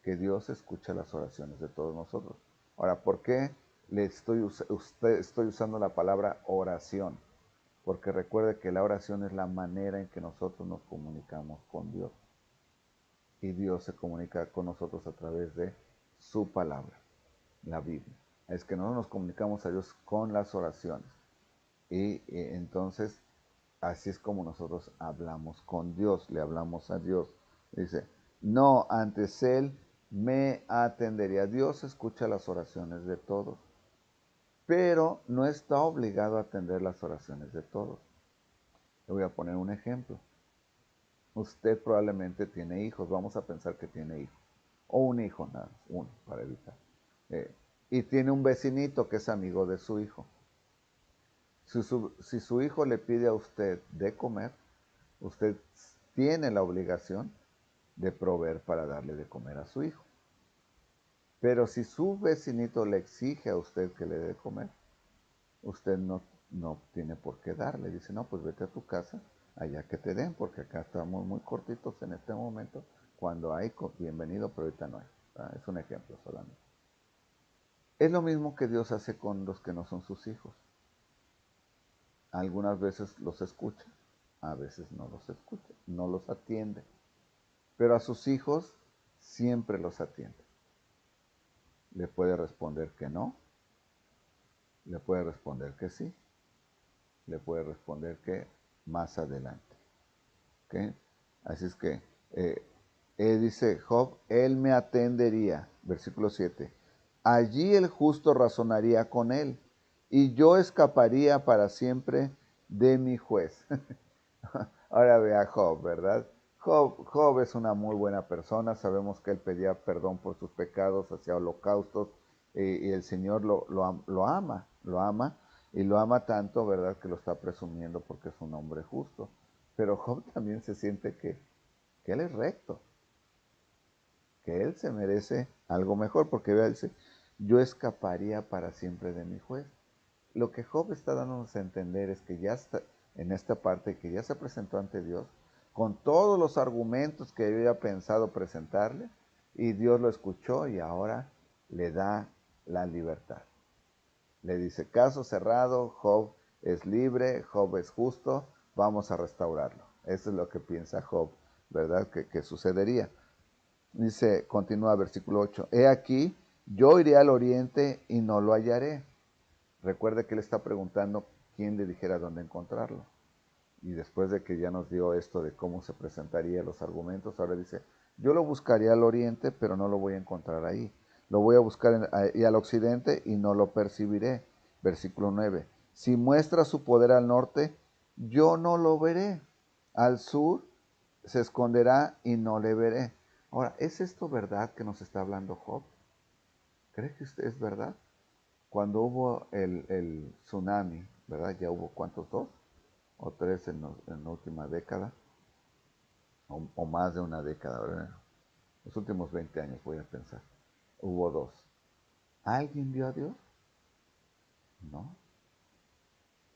que Dios escucha las oraciones de todos nosotros. Ahora, ¿por qué estoy usando la palabra oración? Porque recuerde que la oración es la manera en que nosotros nos comunicamos con Dios. Y Dios se comunica con nosotros a través de su palabra, la Biblia. Es que no nos comunicamos a Dios con las oraciones. Y entonces, así es como nosotros hablamos con Dios, le hablamos a Dios. Dice, no, antes Él me atendería. Dios escucha las oraciones de todos, pero no está obligado a atender las oraciones de todos. Le voy a poner un ejemplo. Usted probablemente tiene hijos, vamos a pensar que tiene hijos, o un hijo nada más, uno, para evitar. Y tiene un vecinito que es amigo de su hijo. Si su hijo le pide a usted de comer, usted tiene la obligación de proveer para darle de comer a su hijo. Pero si su vecinito le exige a usted que le dé de comer, usted no tiene por qué darle. Dice, no, pues vete a tu casa, allá que te den, porque acá estamos muy cortitos en este momento. Cuando hay, bienvenido, pero ahorita no hay. Es un ejemplo solamente. Es lo mismo que Dios hace con los que no son sus hijos. Algunas veces los escucha, a veces no los escucha, no los atiende. Pero a sus hijos siempre los atiende. Le puede responder que no, le puede responder que sí, le puede responder que más adelante. ¿Okay? Así es que dice Job, él me atendería, versículo 7. Allí el justo razonaría con él, y yo escaparía para siempre de mi juez. Ahora ve a Job, ¿verdad? Job es una muy buena persona, sabemos que él pedía perdón por sus pecados, hacía holocaustos, y el Señor lo ama, y lo ama tanto, ¿verdad? Que lo está presumiendo porque es un hombre justo. Pero Job también se siente que él es recto, que él se merece algo mejor, porque vea, dice, yo escaparía para siempre de mi juez. Lo que Job está dándonos a entender es que ya está en esta parte, que ya se presentó ante Dios, con todos los argumentos que había pensado presentarle, y Dios lo escuchó y ahora le da la libertad. Le dice, caso cerrado, Job es libre, Job es justo, vamos a restaurarlo. Eso es lo que piensa Job, ¿verdad? Que sucedería. Dice, continúa versículo 8, he aquí, yo iré al oriente y no lo hallaré. Recuerde que él está preguntando quién le dijera dónde encontrarlo. Y después de que ya nos dio esto de cómo se presentaría los argumentos, ahora dice, yo lo buscaría al oriente, pero no lo voy a encontrar ahí. Lo voy a buscar y al occidente y no lo percibiré. Versículo 9. Si muestra su poder al norte, yo no lo veré. Al sur se esconderá y no le veré. Ahora, ¿es esto verdad que nos está hablando Job? ¿Cree que es verdad? Cuando hubo el tsunami, ¿verdad? Ya hubo ¿cuántos? ¿Dos o tres en la última década? O más de una década, ¿verdad? Los últimos 20 años voy a pensar. Hubo dos. ¿Alguien vio a Dios? No,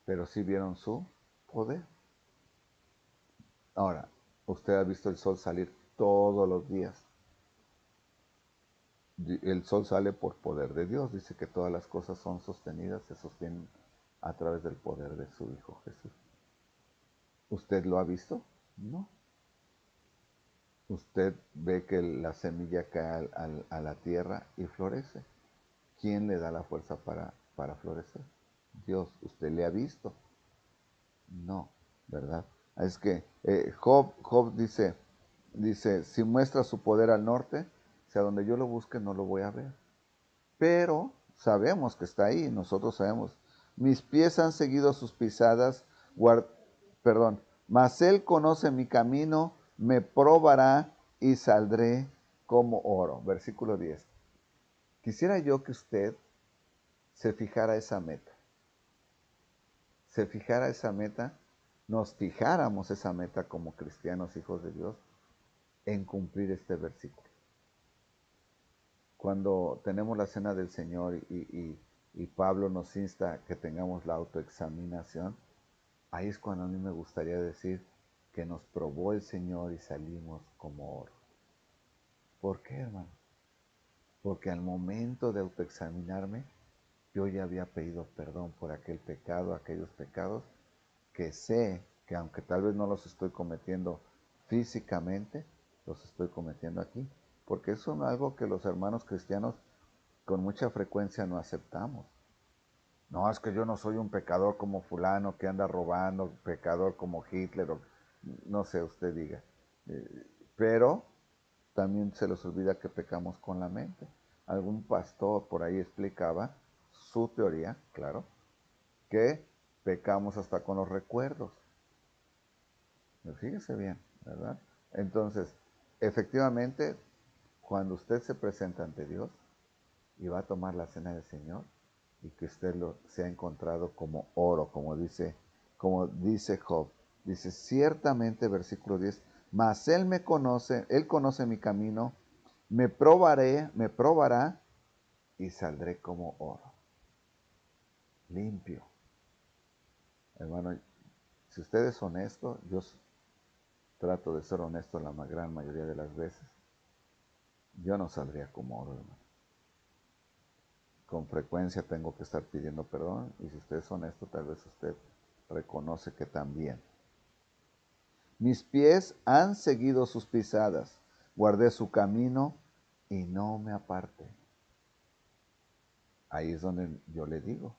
pero sí vieron su poder. Ahora, usted ha visto el sol salir todos los días. El sol sale por poder de Dios. Dice que todas las cosas son sostenidas, se sostienen a través del poder de su Hijo Jesús. ¿Usted lo ha visto? No. Usted ve que la semilla cae a la tierra y florece. ¿Quién le da la fuerza para florecer? Dios. ¿Usted le ha visto? No, ¿verdad? Es que Job dice, si muestra su poder al norte, si a donde yo lo busque no lo voy a ver. Pero sabemos que está ahí, nosotros sabemos. Mis pies han seguido sus pisadas, perdón, mas él conoce mi camino, me probará y saldré como oro. Versículo 10. Quisiera yo que usted se fijara esa meta. Se fijara esa meta, nos fijáramos esa meta como cristianos, hijos de Dios, en cumplir este versículo. Cuando tenemos la cena del Señor y Pablo nos insta a que tengamos la autoexaminación, ahí es cuando a mí me gustaría decir que nos probó el Señor y salimos como oro. ¿Por qué, hermano? Porque al momento de autoexaminarme, yo ya había pedido perdón por aquel pecado, aquellos pecados, que sé que aunque tal vez no los estoy cometiendo físicamente, los estoy cometiendo aquí. Porque eso es algo que los hermanos cristianos con mucha frecuencia no aceptamos. No, es que yo no soy un pecador como fulano que anda robando, pecador como Hitler, o no sé, usted diga. Pero también se les olvida que pecamos con la mente. Algún pastor por ahí explicaba su teoría, claro, que pecamos hasta con los recuerdos. Fíjese bien, ¿verdad? Entonces, efectivamente, cuando usted se presenta ante Dios y va a tomar la cena del Señor, y que usted se ha encontrado como oro, como dice Job. Dice, ciertamente, versículo 10, mas él conoce mi camino, me probará y saldré como oro, limpio. Hermano, si usted es honesto, yo trato de ser honesto la gran mayoría de las veces, yo no saldría como oro, hermano. Con frecuencia tengo que estar pidiendo perdón, y si usted es honesto, tal vez usted reconoce que también. Mis pies han seguido sus pisadas, guardé su camino y no me aparté. Ahí es donde yo le digo,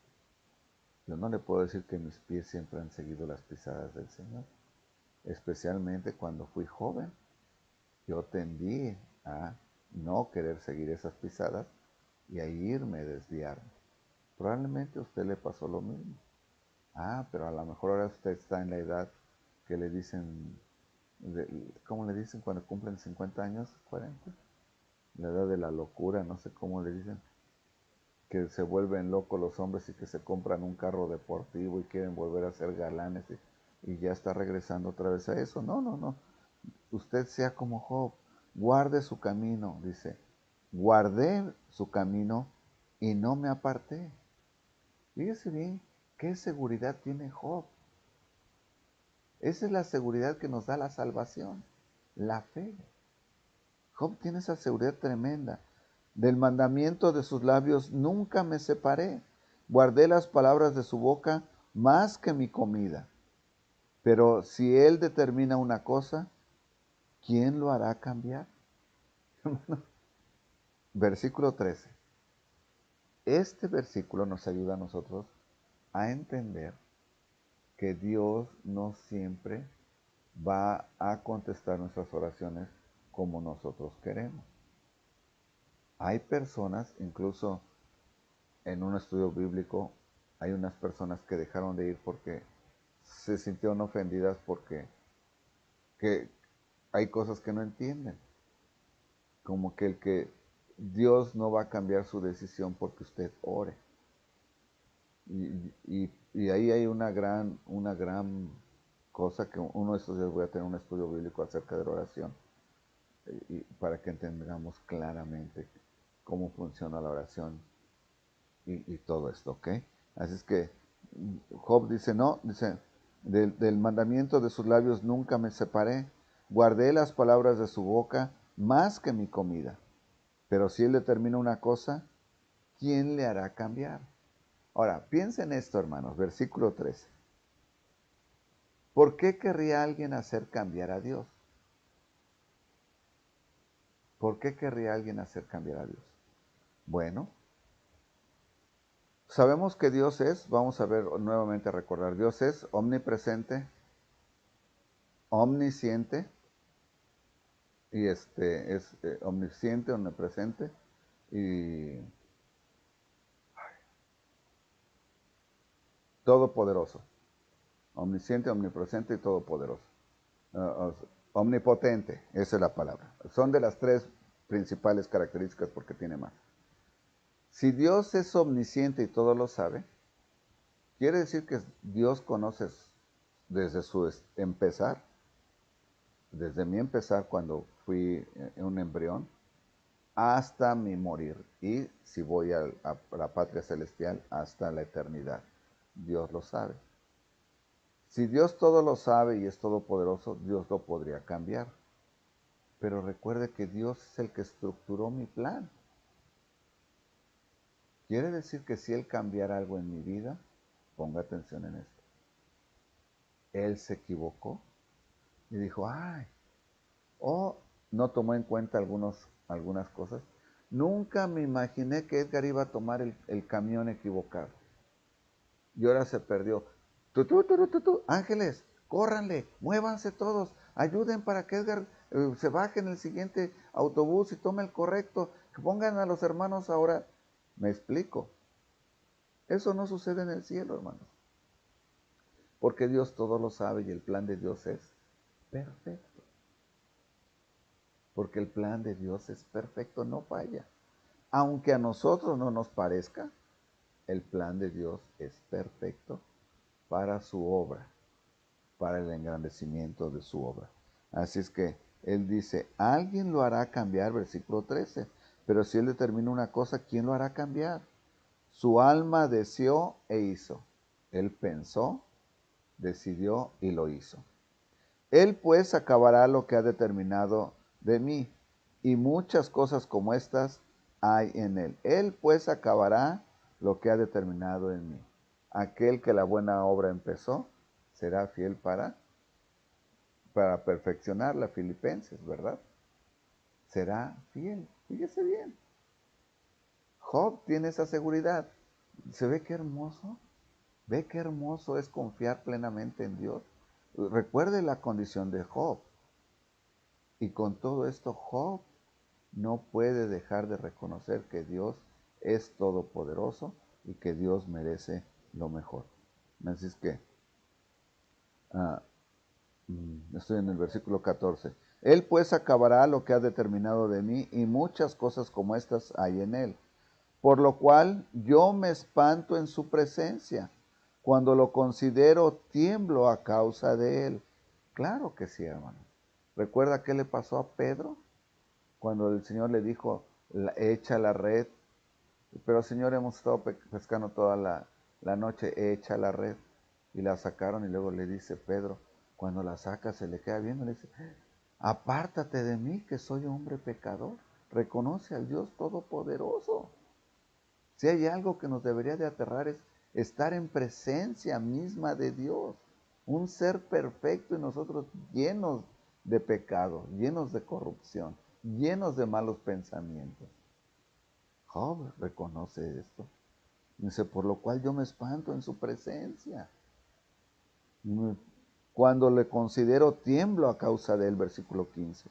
yo no le puedo decir que mis pies siempre han seguido las pisadas del Señor, especialmente cuando fui joven. Yo tendí a no querer seguir esas pisadas y a irme, desviarme. Probablemente a usted le pasó lo mismo. Pero a lo mejor ahora usted está en la edad que le dicen, ¿cómo le dicen cuando cumplen 50 años? 40. La edad de la locura, no sé cómo le dicen. Que se vuelven locos los hombres y que se compran un carro deportivo y quieren volver a ser galanes y ya está regresando otra vez a eso. No, no, no. Usted sea como Job. Guarde su camino, dice. Guardé su camino y no me aparté. Fíjese bien, qué seguridad tiene Job. Esa es la seguridad que nos da la salvación, la fe. Job tiene esa seguridad tremenda. Del mandamiento de sus labios nunca me separé. Guardé las palabras de su boca más que mi comida. Pero si él determina una cosa, ¿quién lo hará cambiar? Versículo 13. Este versículo nos ayuda a nosotros a entender que Dios no siempre va a contestar nuestras oraciones como nosotros queremos. Hay personas, incluso en un estudio bíblico, hay unas personas que dejaron de ir porque se sintieron ofendidas porque hay cosas que no entienden. Como que Dios no va a cambiar su decisión porque usted ore. Y ahí hay una gran cosa que uno de estos días voy a tener un estudio bíblico acerca de la oración. Y para que entendamos claramente cómo funciona la oración y todo esto, ¿ok? Así es que Job dice, no, dice, del mandamiento de sus labios nunca me separé, guardé las palabras de su boca más que mi comida. Pero si él determina una cosa, ¿quién le hará cambiar? Ahora, piensen esto, hermanos, versículo 13. ¿Por qué querría alguien hacer cambiar a Dios? ¿Por qué querría alguien hacer cambiar a Dios? Bueno, sabemos que Dios es, vamos a ver nuevamente a recordar, Dios es omnipresente, omnisciente, y es omnisciente, omnipresente, y todopoderoso. Omnisciente, omnipresente y todopoderoso. Uh, omnipotente, esa es la palabra. Son de las tres principales características porque tiene más. Si Dios es omnisciente y todo lo sabe, quiere decir que Dios conoce desde su empezar, desde mi empezar cuando fui un embrión, hasta mi morir. Y si voy a la patria celestial, hasta la eternidad. Dios lo sabe. Si Dios todo lo sabe y es todopoderoso, Dios lo podría cambiar. Pero recuerde que Dios es el que estructuró mi plan. Quiere decir que si Él cambiara algo en mi vida, ponga atención en esto. Él se equivocó y dijo, ay, no tomó en cuenta algunas cosas. Nunca me imaginé que Edgar iba a tomar el camión equivocado. Y ahora se perdió. Ángeles, córranle, muévanse todos, ayuden para que Edgar se baje en el siguiente autobús y tome el correcto. Que pongan a los hermanos ahora. Me explico. Eso no sucede en el cielo, hermanos. Porque Dios todo lo sabe y el plan de Dios es perfecto. Porque el plan de Dios es perfecto, no falla. Aunque a nosotros no nos parezca, el plan de Dios es perfecto para su obra, para el engrandecimiento de su obra. Así es que Él dice, alguien lo hará cambiar, versículo 13, pero si Él determina una cosa, ¿quién lo hará cambiar? Su alma deseó e hizo. Él pensó, decidió y lo hizo. Él pues acabará lo que ha determinado de mí, y muchas cosas como estas hay en él. Él pues acabará lo que ha determinado en mí. Aquel que la buena obra empezó, será fiel para perfeccionarla, Filipenses, ¿verdad? Será fiel. Fíjese bien. Job tiene esa seguridad. ¿Se ve qué hermoso? ¿Ve qué hermoso es confiar plenamente en Dios? Recuerde la condición de Job. Y con todo esto, Job no puede dejar de reconocer que Dios es todopoderoso y que Dios merece lo mejor. Así es que, estoy en el versículo 14. Él pues acabará lo que ha determinado de mí y muchas cosas como estas hay en él. Por lo cual yo me espanto en su presencia. Cuando lo considero, tiemblo a causa de él. Claro que sí, hermano. ¿Recuerda qué le pasó a Pedro? Cuando el Señor le dijo, echa la red. Pero Señor, hemos estado pescando toda la noche, echa la red. Y la sacaron y luego le dice Pedro, cuando la saca se le queda viendo, le dice, apártate de mí que soy hombre pecador. Reconoce al Dios Todopoderoso. Si hay algo que nos debería de aterrar es estar en presencia misma de Dios. Un ser perfecto y nosotros llenos de pecado, llenos de corrupción, llenos de malos pensamientos. Job reconoce esto. Dice, por lo cual yo me espanto en su presencia. Cuando le considero, tiemblo a causa de él, versículo 15.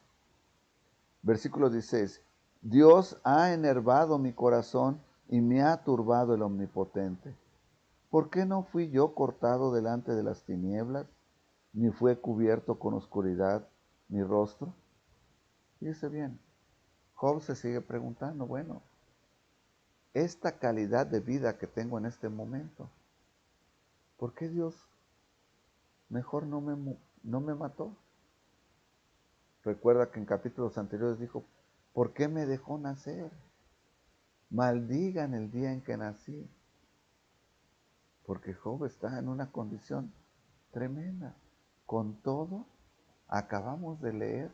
Versículo 16. Dios ha enervado mi corazón y me ha turbado el omnipotente. ¿Por qué no fui yo cortado delante de las tinieblas, ni fue cubierto con oscuridad mi rostro? Fíjese bien, Job se sigue preguntando, bueno, esta calidad de vida que tengo en este momento, ¿por qué Dios mejor no me mató? Recuerda que en capítulos anteriores dijo, ¿por qué me dejó nacer? maldigan el día en que nací, porque Job está en una condición tremenda. Con todo, acabamos de leer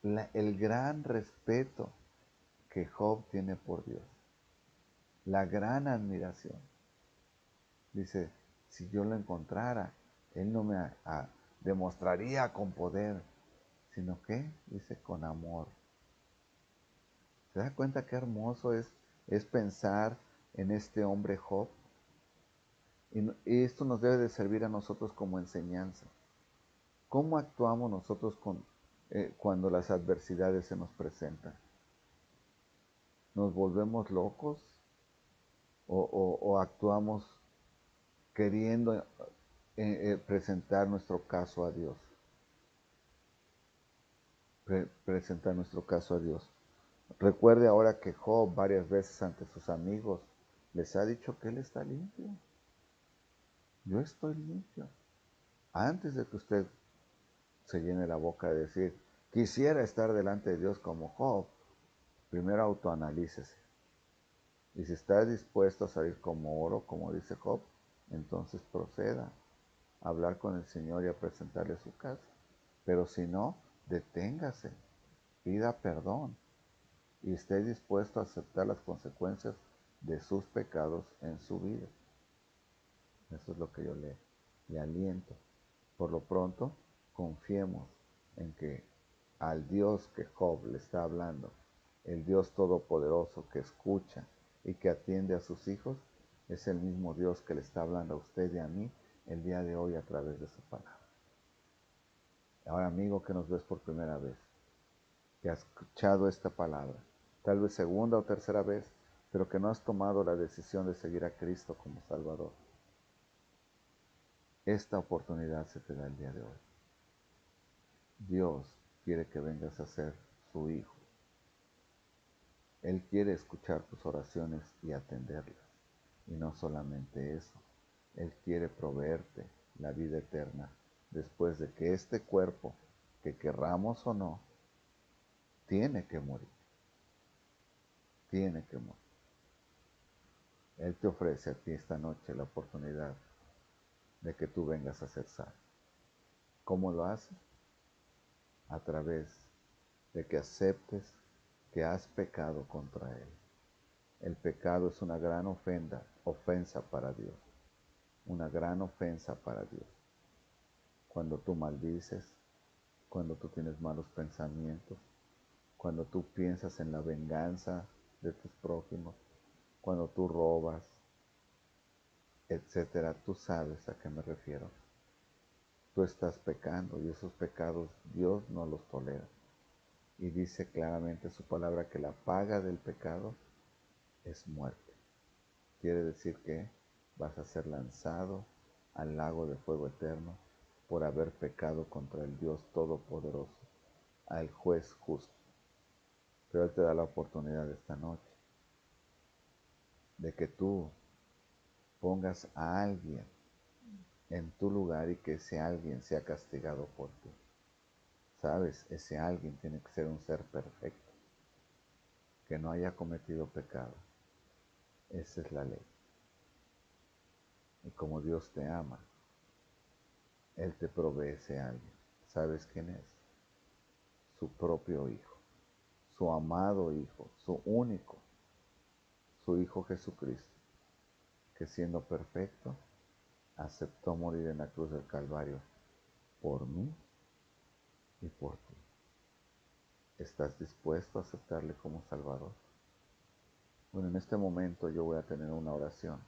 el gran respeto que Job tiene por Dios, la gran admiración. Dice, si yo lo encontrara, él no me demostraría con poder, sino que, dice, con amor. ¿Se da cuenta qué hermoso es pensar en este hombre Job? Y esto nos debe de servir a nosotros como enseñanza. ¿Cómo actuamos nosotros cuando las adversidades se nos presentan? ¿Nos volvemos locos o actuamos queriendo presentar nuestro caso a Dios? Presentar nuestro caso a Dios. Recuerde ahora que Job varias veces ante sus amigos les ha dicho que él está limpio. Yo estoy limpio. Antes de que usted se llene la boca de decir, quisiera estar delante de Dios como Job, primero autoanalícese. Y si está dispuesto a salir como oro, como dice Job, entonces proceda a hablar con el Señor y a presentarle su caso. Pero si no, deténgase, pida perdón y esté dispuesto a aceptar las consecuencias de sus pecados en su vida. Eso es lo que yo le aliento. Por lo pronto, confiemos en que al Dios que Job le está hablando, el Dios todopoderoso que escucha y que atiende a sus hijos, es el mismo Dios que le está hablando a usted y a mí el día de hoy a través de su palabra. Ahora, amigo, que nos ves por primera vez, que has escuchado esta palabra, tal vez segunda o tercera vez, pero que no has tomado la decisión de seguir a Cristo como Salvador. Esta oportunidad se te da el día de hoy. Dios quiere que vengas a ser su hijo. Él quiere escuchar tus oraciones y atenderlas. Y no solamente eso, Él quiere proveerte la vida eterna después de que este cuerpo, que querramos o no, tiene que morir. Tiene que morir. Él te ofrece a ti esta noche la oportunidad de que tú vengas a ser salvo. ¿Cómo lo hace? A través de que aceptes que has pecado contra Él. El pecado es una gran ofensa para Dios. Una gran ofensa para Dios. Cuando tú maldices, cuando tú tienes malos pensamientos, cuando tú piensas en la venganza de tus prójimos, cuando tú robas, etcétera, tú sabes a qué me refiero. Tú estás pecando y esos pecados Dios no los tolera. Y dice claramente su palabra que la paga del pecado es muerte. Quiere decir que vas a ser lanzado al lago de fuego eterno por haber pecado contra el Dios Todopoderoso, al juez justo. Pero Él te da la oportunidad esta noche de que tú pongas a alguien en tu lugar y que ese alguien sea castigado por ti. ¿Sabes? Ese alguien tiene que ser un ser perfecto, que no haya cometido pecado. Esa es la ley. Y como Dios te ama, Él te provee ese alguien. ¿Sabes quién es? Su propio Hijo, su amado Hijo, su único, su Hijo Jesucristo, que siendo perfecto, aceptó morir en la cruz del Calvario por mí y por ti. ¿Estás dispuesto a aceptarle como Salvador? Bueno, en este momento yo voy a tener una oración.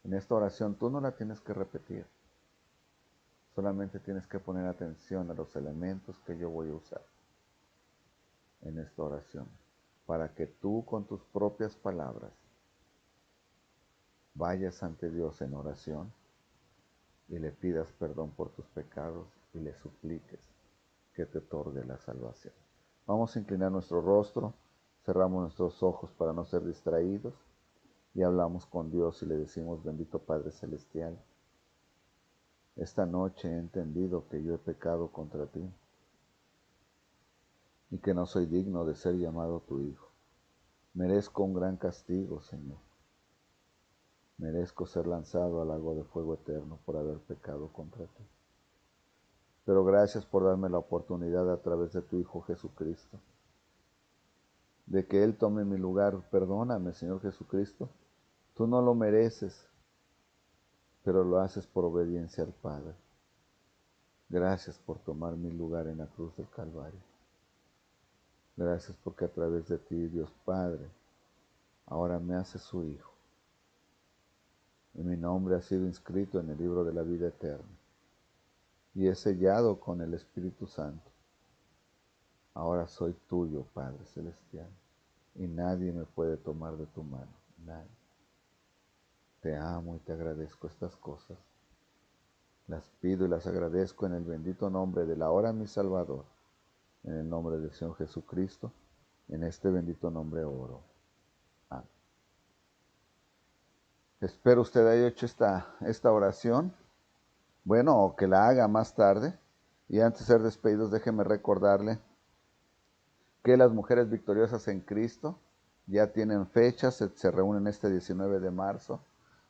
En esta oración tú no la tienes que repetir. Solamente tienes que poner atención a los elementos que yo voy a usar en esta oración, para que tú con tus propias palabras vayas ante Dios en oración y le pidas perdón por tus pecados y le supliques que te otorgue la salvación. Vamos a inclinar nuestro rostro, cerramos nuestros ojos para no ser distraídos y hablamos con Dios y le decimos: bendito Padre Celestial, esta noche he entendido que yo he pecado contra ti y que no soy digno de ser llamado tu hijo. Merezco un gran castigo, Señor. Merezco ser lanzado al lago de fuego eterno por haber pecado contra ti. Pero gracias por darme la oportunidad a través de tu Hijo Jesucristo, de que Él tome mi lugar. Perdóname, Señor Jesucristo. Tú no lo mereces, pero lo haces por obediencia al Padre. Gracias por tomar mi lugar en la cruz del Calvario. Gracias porque a través de ti, Dios Padre, ahora me haces su Hijo. Y mi nombre ha sido inscrito en el libro de la vida eterna. Y es sellado con el Espíritu Santo. Ahora soy tuyo, Padre Celestial. Y nadie me puede tomar de tu mano. Nadie. Te amo y te agradezco estas cosas. Las pido y las agradezco en el bendito nombre del ahora mi Salvador. En el nombre del Señor Jesucristo. En este bendito nombre oro. Amén. Espero usted haya hecho esta oración. Bueno, o que la haga más tarde. Y antes de ser despedidos, déjeme recordarle que las mujeres victoriosas en Cristo ya tienen fechas, se reúnen este 19 de marzo.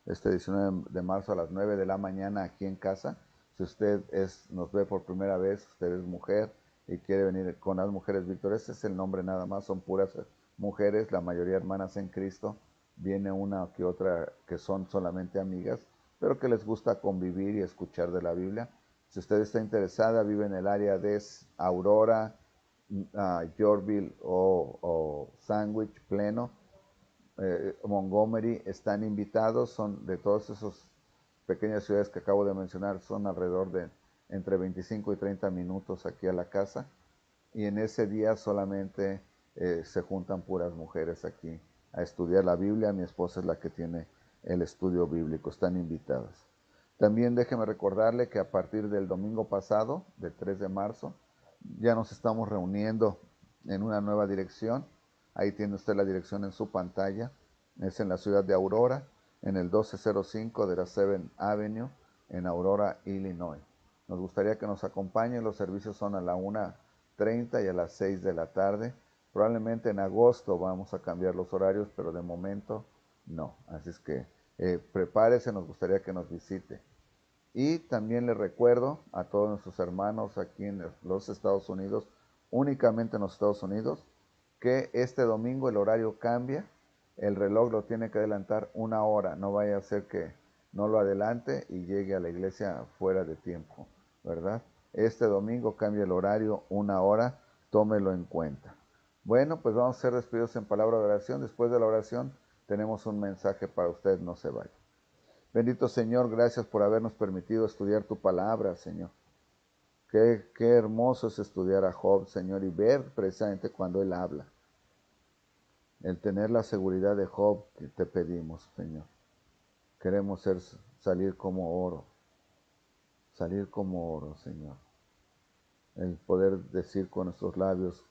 Este 19 de marzo a las 9 de la mañana aquí en casa. Si usted nos ve por primera vez, usted es mujer y quiere venir con las mujeres victoriosas, es el nombre nada más, son puras mujeres, la mayoría hermanas en Cristo. Viene una que otra que son solamente amigas, pero que les gusta convivir y escuchar de la Biblia. Si usted está interesada, vive en el área de Aurora, Yorkville o Sandwich, Pleno, Montgomery, están invitados. Son de todas esas pequeñas ciudades que acabo de mencionar, son alrededor de entre 25 y 30 minutos aquí a la casa. Y en ese día solamente se juntan puras mujeres aquí a estudiar la Biblia. Mi esposa es la que tiene el estudio bíblico, están invitadas. También déjeme recordarle que a partir del domingo pasado, del 3 de marzo, ya nos estamos reuniendo en una nueva dirección. Ahí tiene usted la dirección en su pantalla. Es en la ciudad de Aurora, en el 1205 de la 7th Avenue, en Aurora, Illinois. Nos gustaría que nos acompañen. Los servicios son a la 1:30 y a las 6 de la tarde. Probablemente en agosto vamos a cambiar los horarios, pero de momento no. Así es que prepárese, nos gustaría que nos visite. Y también les recuerdo a todos nuestros hermanos aquí en los Estados Unidos, únicamente en los Estados Unidos, que este domingo el horario cambia. El reloj lo tiene que adelantar 1 hora. No vaya a ser que no lo adelante y llegue a la iglesia fuera de tiempo, ¿verdad? Este domingo cambia el horario 1 hora. Tómelo en cuenta. Bueno, pues vamos a ser despedidos en palabra de oración. Después de la oración tenemos un mensaje para usted. No se vaya. Bendito Señor, gracias por habernos permitido estudiar tu palabra, Señor. Qué hermoso es estudiar a Job, Señor, y ver precisamente cuando él habla. El tener la seguridad de Job que te pedimos, Señor. Queremos salir como oro, Señor. El poder decir con nuestros labios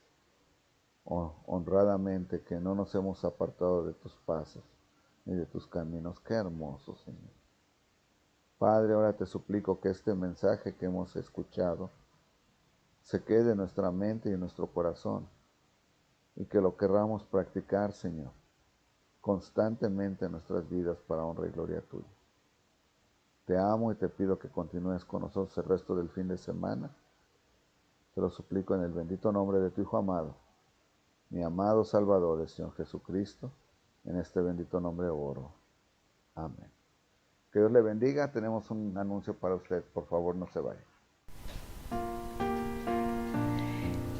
honradamente que no nos hemos apartado de tus pasos ni de tus caminos. Qué hermoso, Señor. Padre, ahora te suplico que este mensaje que hemos escuchado se quede en nuestra mente y en nuestro corazón y que lo querramos practicar, Señor, constantemente en nuestras vidas para honra y gloria tuya. Te amo y te pido que continúes con nosotros el resto del fin de semana. Te lo suplico en el bendito nombre de tu Hijo amado, mi amado Salvador, el Señor Jesucristo. En este bendito nombre oro. Amén. Que Dios le bendiga. Tenemos un anuncio para usted. Por favor, no se vaya.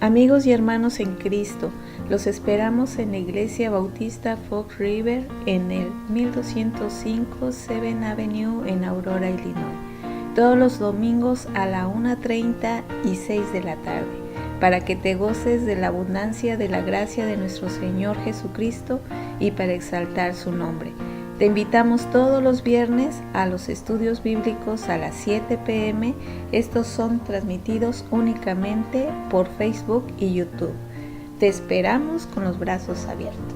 Amigos y hermanos en Cristo, los esperamos en la Iglesia Bautista Fox River en el 1205 7th Avenue en Aurora, Illinois, todos los domingos a la 1:30 y 6 de la tarde, para que te goces de la abundancia de la gracia de nuestro Señor Jesucristo y para exaltar su nombre. Te invitamos todos los viernes a los estudios bíblicos a las 7 p.m. Estos son transmitidos únicamente por Facebook y YouTube. Te esperamos con los brazos abiertos.